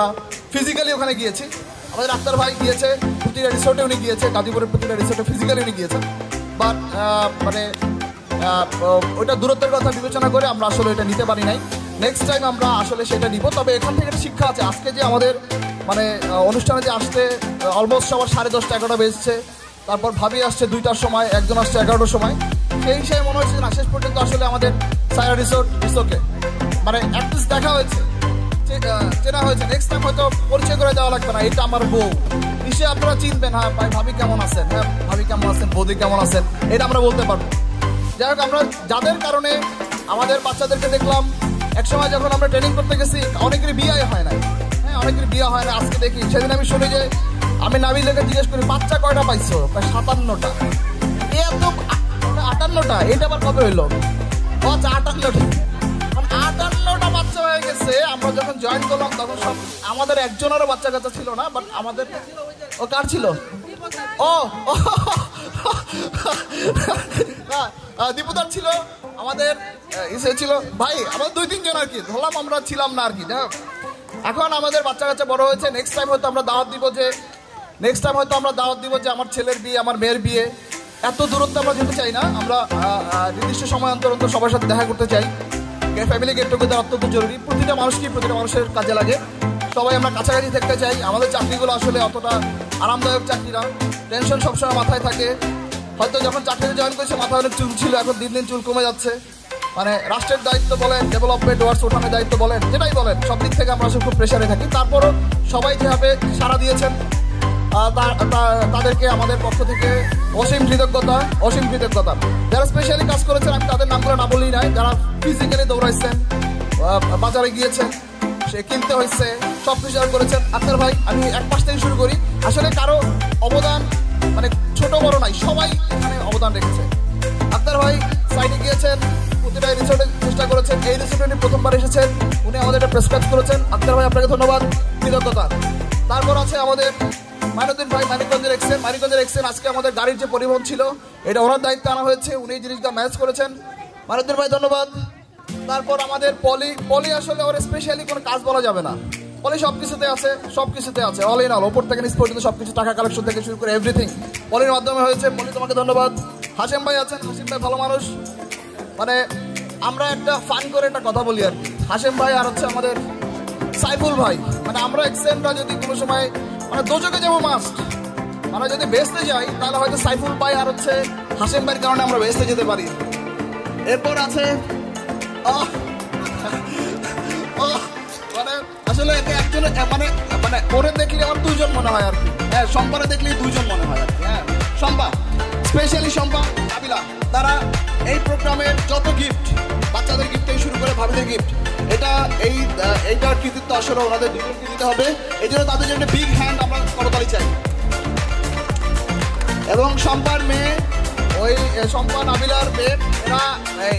Speaker 7: ফিজিক্যালি ওখানে গিয়েছি। আমাদের আক্তার ভাই গিয়েছে, প্রতিটা রিসোর্টে উনি গিয়েছে, গাজীপুরের প্রতিটা রিসোর্টে ফিজিক্যালি উনি গিয়েছেন। বাট মানে ওইটা দূরত্বের কথা বিবেচনা করে আমরা আসলে এটা নিতে পারি নাই। নেক্সট টাইম আমরা আসলে সেটা নিব। তবে এখান থেকে একটা শিক্ষা আছে, আজকে যে আমাদের মানে অনুষ্ঠানে যে আসতে অলমোস্ট সবার 10:30 11টা বেজছে, তারপর ভাবি আসছে 2টার সময়, একজন আসছে 11টার সময়, সেই হিসেবে মনে হচ্ছে না শেষ পর্যন্ত আসলে আমাদের সায়রা রিসোর্ট রিসোর্টে মানে অ্যাটলিস্ট দেখা হয়েছে, চেনা হয়েছে। নেক্সট টাইম হয়তো পরিচয় করে দেওয়া লাগবে না, এটা আমার বউ, নিশ্চয়ই আপনারা চিনবেন, হ্যাঁ ভাই ভাবি কেমন আছেন, হ্যাঁ ভাবি কেমন আছেন, বৌদি কেমন আছেন, এটা আমরা বলতে পারবো। যাই হোক, আমরা যাদের কারণে আমাদের বাচ্চাদেরকে দেখলাম একসময় যখন আমরা ট্রেনিং করতে গেছি অনেকেরই বিয়ে হয় নাই, হ্যাঁ অনেকেরই বিয়ে হয় না। আজকে দেখি, সেদিন আমি শুনি যে আমি নাবিলকে জিজ্ঞেস করি বাচ্চা কয়টা পাইছো, প্রায় 57টা। এত 58টা, এটা আবার কবে হইলো? ও আচ্ছা 58টা, 58টা বাচ্চা হয়ে গেছে। আমরা যখন জয়েন করলাম তখন সব আমাদের একজনেরও বাচ্চা কাচ্চা ছিল না, বাট আমাদের ও কার ছিল? ও দীপুদার ছিল, আমাদের ইসে ছিল, ভাই আমাদের 2-3 জন আর কি ধরলাম, আমরা ছিলাম না আর কি। যাই হোক, এখন আমাদের বাচ্চা কাচ্চা বড় হয়েছে। নেক্সট টাইম হয়তো আমরা দাওয়াত দিব যে আমার ছেলের বিয়ে, আমার মেয়ের বিয়ে। এত দূরত্ব আমরা যেতে চাই না, আমরা নির্দিষ্ট সময় অন্তর অন্তর সবার সাথে দেখা করতে চাই। ফ্যামিলি গেট টুগেদার অত্যন্ত জরুরি, প্রতিটা মানুষের কাজে লাগে। সবাই আমরা কাছাকাছি থাকতে চাই। আমাদের চাকরিগুলো আসলে অতটা আরামদায়ক চাকরি না, টেনশন সবসময় মাথায় থাকে। হয়তো যখন চাকরিতে জয়েন করেছে মাথায় অনেক চুল ছিল, এখন দিন দিন চুল কমে যাচ্ছে। মানে রাষ্ট্রের দায়িত্ব বলেন, ডেভেলপমেন্ট ওয়ার্ডস ওঠানোর দায়িত্ব বলেন, যেটাই বলেন, সব দিক থেকে আমরা আসলে খুব প্রেশারে থাকি। তারপরও সবাই যেভাবে সাড়া দিয়েছেন তাদেরকে আমাদের পক্ষ থেকে অসীম কৃতজ্ঞতা। যারা স্পেশালি কাজ করেছেন আমি তাদের নামগুলো না বললেই নাই, যারা ফিজিক্যালি দৌড়াইছেন, বাজারে গিয়েছেন, সে কিনতে হয়েছে, সব কিছু করেছেন। আক্তার ভাই, আমি এক পাশ থেকে শুরু করি। আসলে কারো অবদান মানে ছোট বড় নাই, সবাই এখানে অবদান রেখেছে। আক্তার ভাই সাইডে গিয়েছেন, প্রতিটা রিসোর্টে চেষ্টা করেছেন। এই রিসোর্টে উনি প্রথমবার এসেছেন, উনি আমাদের এটা প্রেসক্রাইব করেছেন। আক্তার ভাই আপনাকে ধন্যবাদ, কৃতজ্ঞতা। তারপর আছে আমাদের মাইনুদ্দিন ভাই, মানিকগঞ্জের এক্সেন। আজকে আমাদের গাড়ির যে পরিবহন ছিল এটা ওনার দায়িত্বে আনা হয়েছে, উনি এই জিনিসটা ম্যানেজ করেছেন। মাইনুদ্দিন ভাই ধন্যবাদ। তারপর আমাদের পলি আসলে ওর স্পেশালি কোনো কাজ বলা যাবে না, পলি সবকিছুতে আছে, অল ইন অল, ওপর থেকে নিচ পর্যন্ত সবকিছু, টাকা কালেকশন থেকে শুরু করে এভরিথিং পলির মাধ্যমে হয়েছে। পলি তোমাকে ধন্যবাদ। হাসিম ভাই আছেন, হাসিম ভাই ভালো মানুষ। মানে আমরা একটা ফান করে একটা কথা বলি আর কি, হাসিম ভাই আর হচ্ছে আমাদের সাইফুল ভাই। মানে আমরা এক্সেন্টরা যদি কোনো সময় মানে দোজকে যাবো মাস্ট, আমরা যদি বেসতে যাই তাহলে হয়তো সাইফুল ভাই আর হচ্ছে হাসিম ভাইয়ের কারণে আমরা বেসতে যেতে পারি। এরপর আছে মানে আসলে একজনের মানে ওরে দেখলে আমার 2 জন মনে হয় আর কি, হ্যাঁ শম্পারে দেখলেই 2 জন মনে হয় আর কি। হ্যাঁ শম্পা, স্পেশালি শম্পা, কাবিলা, তারা এই প্রোগ্রামের যত গিফট, বাচ্চাদের গিফট থেকে শুরু করে ভাবিদের গিফট, এইটার কৃতিত্ব আসলে ওনাদের দুজনকে দিতে হবে। এই জন্য তাদের জন্য বিগ হ্যান্ড আমরা করতালি চাই। এবং শম্পার মেয়ে, ওই শম্পা নাবিলার মেয়ে, এরা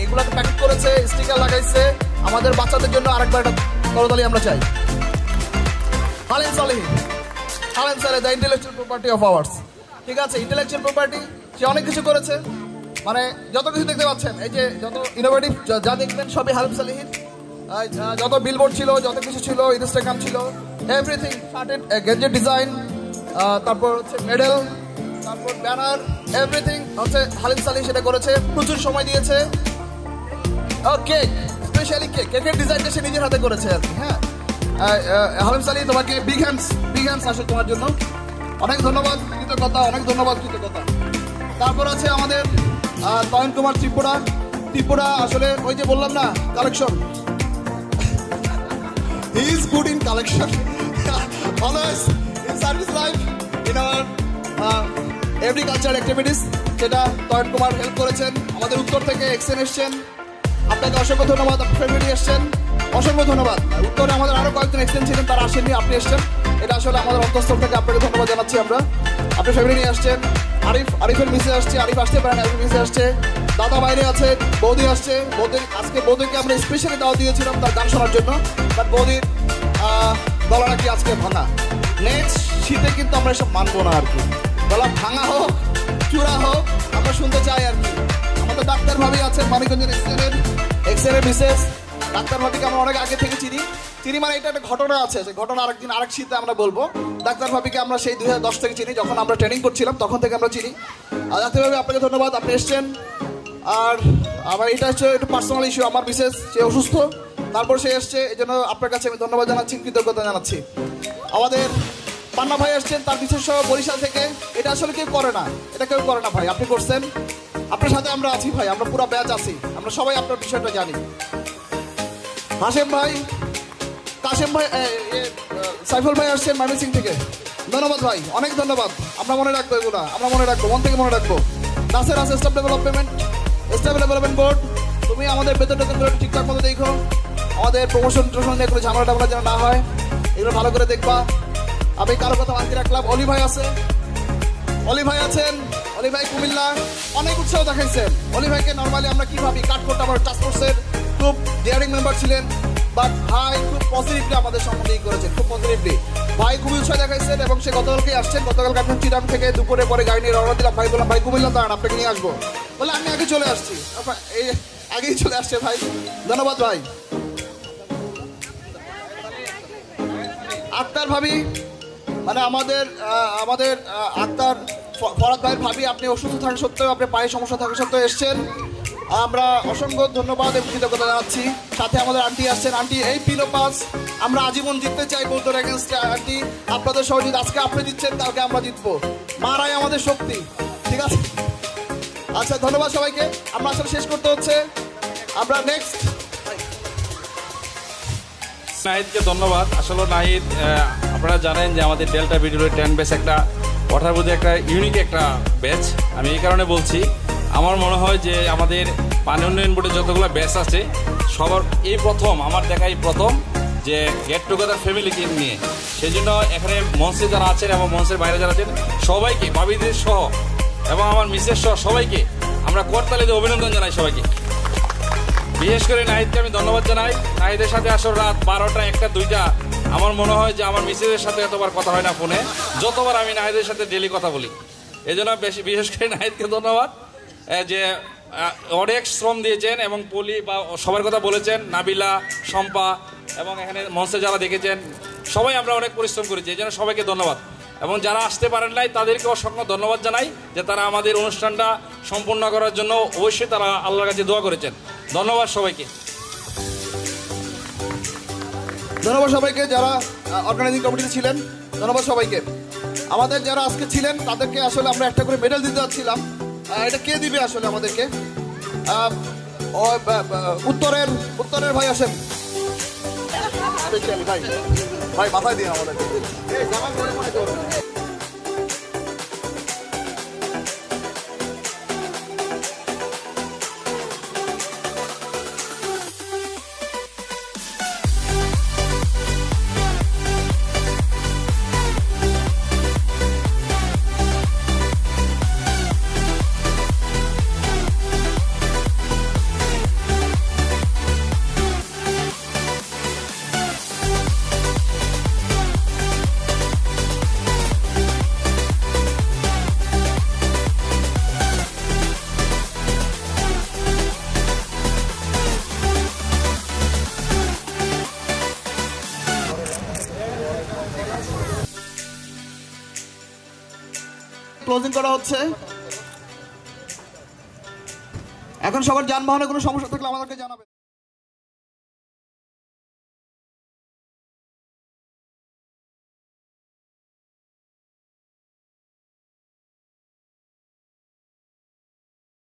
Speaker 7: এগুলোকে প্যাকেট করেছে, স্টিকার লাগাইছে। আমাদের বাচ্চাদের জন্য আরেকবার একটা করতালি আমরা চাই। Halim Saleh, the intellectual property of ours. ঠিক আছে, ইন্টেলেকচুয়াল প্রপার্টি, সে অনেক কিছু করেছে। মানে যত কিছু দেখতে পাচ্ছেন, এই যে যত ইনোভেটিভ যা দেখবেন সবই হালিম সালেহির। যত বিলবোর্ড ছিল, যত কিছু ছিল, ইনস্টাগ্রাম ছিল, এভরিথিং স্টার্টেড গেজেট ডিজাইন, তারপর হচ্ছে মেডেল, তারপর ব্যানার, এভরিথিং হচ্ছে হালিম সালেহ সেটা করেছে, প্রচুর সময় দিয়েছে। কেক, স্পেশালি কেকের ডিজাইনটা সে নিজের হাতে করেছে আর কি। হ্যাঁ হালিম সালেহ, তোমাকে বিগ হ্যান্ডস আসলে তোমার জন্য অনেক ধন্যবাদ, কৃতজ্ঞতা। তারপর আছে আমাদের তয়ন কুমার ত্রিপুরা। আসলে ওই যে বললাম না, collection He is good in collection. Always in service life, in our every cultural activities. যেটা তয়ন কুমার হেল্প করেছেন, আমাদের উত্তর থেকে এক্সেন এসছেন, আপনাকে অসংখ্য ধন্যবাদ। আপনি ফ্যামিলি এসছেন, অসংখ্য ধন্যবাদ। উত্তরে আমাদের আরো কয়েকজন এক্সেন ছিলেন, তারা আসেননি, আপনি এসছেন, এটা আসলে আমাদের অন্তঃস্থল থেকে আপনাকে ধন্যবাদ জানাচ্ছি আমরা। আপনি ফ্যামিলি নিয়ে আসছেন, আরিফের মিসে আসছে, আরিফ আসতে পারেন, আরিফের মিসে আসছে, দাদা বাইরে আছে, বৌদি আসছে, আজকে বৌদিকে আমরা স্পেশালি দাওয়া দিয়েছিলাম তার গান শোনার জন্য, বাট বৌদির গলা নাকি আজকে ভাঙা। নেক্সট শীতে কিন্তু আমরা এসব মানবো না আর কি, গলা ভাঙা হোক চূড়া হোক আমরা শুনতে চাই আর কি। আমাদের ডাক্তার ভাবি আছেন মানিকগঞ্জের এক্সের বিশেষ ডাক্তার ভাবিকে আমরা অনেক আগে থেকে চিনি মানে এটা একটা ঘটনা আছে, সেই ঘটনা আরেকদিন আরেক শীতে আমরা বলবো। ডাক্তার ভাবিকে আমরা সেই 2010 থেকে চিনি, যখন আমরা ট্রেনিং করছিলাম তখন থেকে আমরা চিনি। আর ডাক্তার ভাবি আপনাকে ধন্যবাদ, আপনি এসছেন। আর আমার এটা হচ্ছে একটু পার্সোনাল ইস্যু, আমার বিশেষ সে অসুস্থ, তারপর সে এসছে, এই জন্য আপনার কাছে আমি ধন্যবাদ জানাচ্ছি, কৃতজ্ঞতা জানাচ্ছি। আমাদের পান্না ভাই আসছেন, তার বিশেষ বরিশাল থেকে। এটা আসলে কেউ করে না, এটা কেউ করে না ভাই, আপনি করছেন, আপনার সাথে আমরা আছি ভাই, আমরা পুরো ব্যাচ আছি, আমরা সবাই আপনার বিষয়টা জানি। হাসেম ভাই, কাশেম ভাই, সাইফুল ভাই আসছেন ময়মনসিংহ থেকে, ধন্যবাদ ভাই, অনেক ধন্যবাদ। আমরা মনে রাখবো এগুলো, আমরা মনে রাখবো, মন থেকে মনে রাখবো। নাসের আছে স্টাফ ডেভেলপমেন্ট বোর্ড, তুমি আমাদের বেতন টেতনগুলো ঠিকঠাক মতো দেখো, আমাদের প্রমোশন নিয়ে কোনো ঝামেলা টামেলা যেন না হয়, এগুলো ভালো করে দেখবা। আমি কারো কথা বাকি রাখলাম। অলি ভাই আছে, অলি ভাই আছেন, অলি ভাই কুমিল্লা, অনেক উৎসাহ দেখাইছেন। অলি ভাইকে নর্মালি আমরা কি ভাবি, কাট করতে আমার টাস্ক ফোর্সের খুব ডিয়ারিং মেম্বার ছিলেন, বাট ভাই খুব পজিটিভলি আমাদের সম্বন্ধে করেছেন, খুব পজিটিভলি। ভাই খুবই উৎসাহ দেখাইছেন এবং সে গতকালকে আসছেন, গতকালকে আপনি চিরাং থেকে দুপুরে পরে গাড়ি নিয়ে রওনা দিলাম। ভাই বললাম ভাই কুমিল্লা দাঁড়ান, আপনাকে নিয়ে আসবো, বলে আমি আগে চলে আসছি, এই আগেই চলে আসছে ভাই, ধন্যবাদ ভাই। আক্তার ভাবি, মানে আমাদের আক্তার ফরাদ ভাইয়ের ভাবি, আপনি অসুস্থ থাকা সত্ত্বেও, আপনার পায়ে সমস্যা থাকা সত্ত্বেও এসছেন, আমরা অসংখ্য ধন্যবাদ এবং কৃতজ্ঞতা জানাচ্ছি। সাথে আমাদের আন্টি আসছেন, আন্টি এই পিলো পাস আমরা আজীবন জিততে চাই বৌদ্ধর এগেনস্টে। আন্টি আপনাদের সহযোগিতা, আজকে আপনি জিতছেন, কালকে আমরা জিতবো, মারাই আমাদের শক্তি, ঠিক আছে? আচ্ছা ধন্যবাদ সবাইকে, আমরা আসলে শেষ করতে হচ্ছে, আমরা নেক্সট
Speaker 4: নাহিদকে ধন্যবাদ। আসলে নাহিদ, আপনারা জানেন যে আমাদের ডেল্টা ভিডিওর 10 ব্যাচ একটা ওঠার মধ্যে একটা ইউনিক একটা ব্যাচ। আমি এই কারণে বলছি, আমার মনে হয় যে আমাদের পানি উন্নয়ন বোর্ডে যতগুলো ব্যাচ আছে সবার এই প্রথম, আমার দেখাই প্রথম যে গেট টুগেদার ফ্যামিলিকে নিয়ে। সেই জন্য এখানে মঞ্চে যারা আছেন এবং মঞ্চের বাইরে যারা আছেন সবাইকে, ভাবিদের সহ এবং আমার মিসেস সহ সবাইকে আমরা করতালি দিয়ে অভিনন্দন জানাই সবাইকে। বিশেষ করে নাহিদকে আমি ধন্যবাদ জানাই। নাহিদের সাথে আসলে রাত 12টা, 1টা, 2টা আমার মনে হয় যে আমার মিসেসের সাথে এতবার কথা হয় না ফোনে, যতবার আমি নাহিদের সাথে ডেলি কথা বলি। এই জন্য বিশেষ করে নাহিদকে ধন্যবাদ যে অনেক শ্রম দিয়েছেন এবং পলি বা সবার কথা বলেছেন, নাবিলা, শম্পা এবং এখানে মঞ্চে যারা দেখেছেন সবাই আমরা অনেক পরিশ্রম করেছি, এই জন্য সবাইকে ধন্যবাদ। এবং যারা আসতে পারেন নাই তাদেরকে অসংখ্য ধন্যবাদ জানাই যে তারা আমাদের অনুষ্ঠানটা সম্পূর্ণ করার জন্য অবশ্যই তারা আল্লাহর কাছে দোয়া করেছেন। ধন্যবাদ সবাইকে,
Speaker 7: ধন্যবাদ সবাইকে যারা অর্গানাইজিং কমিটিতে ছিলেন, ধন্যবাদ সবাইকে। আমাদের যারা আজকে ছিলেন তাদেরকে আসলে আমরা একটা করে মেডেল দিতে যাচ্ছিলাম, এটা কে দিবে আসলে আমাদেরকে? উত্তরের ভাই আসেন, ভাই ভাই মাথায় দিয়ে আমাদেরকে ক্লোজিং করা হচ্ছে। এখন সবার যানবাহনে কোনো সমস্যা থাকলে আমাদেরকে জানাবেন।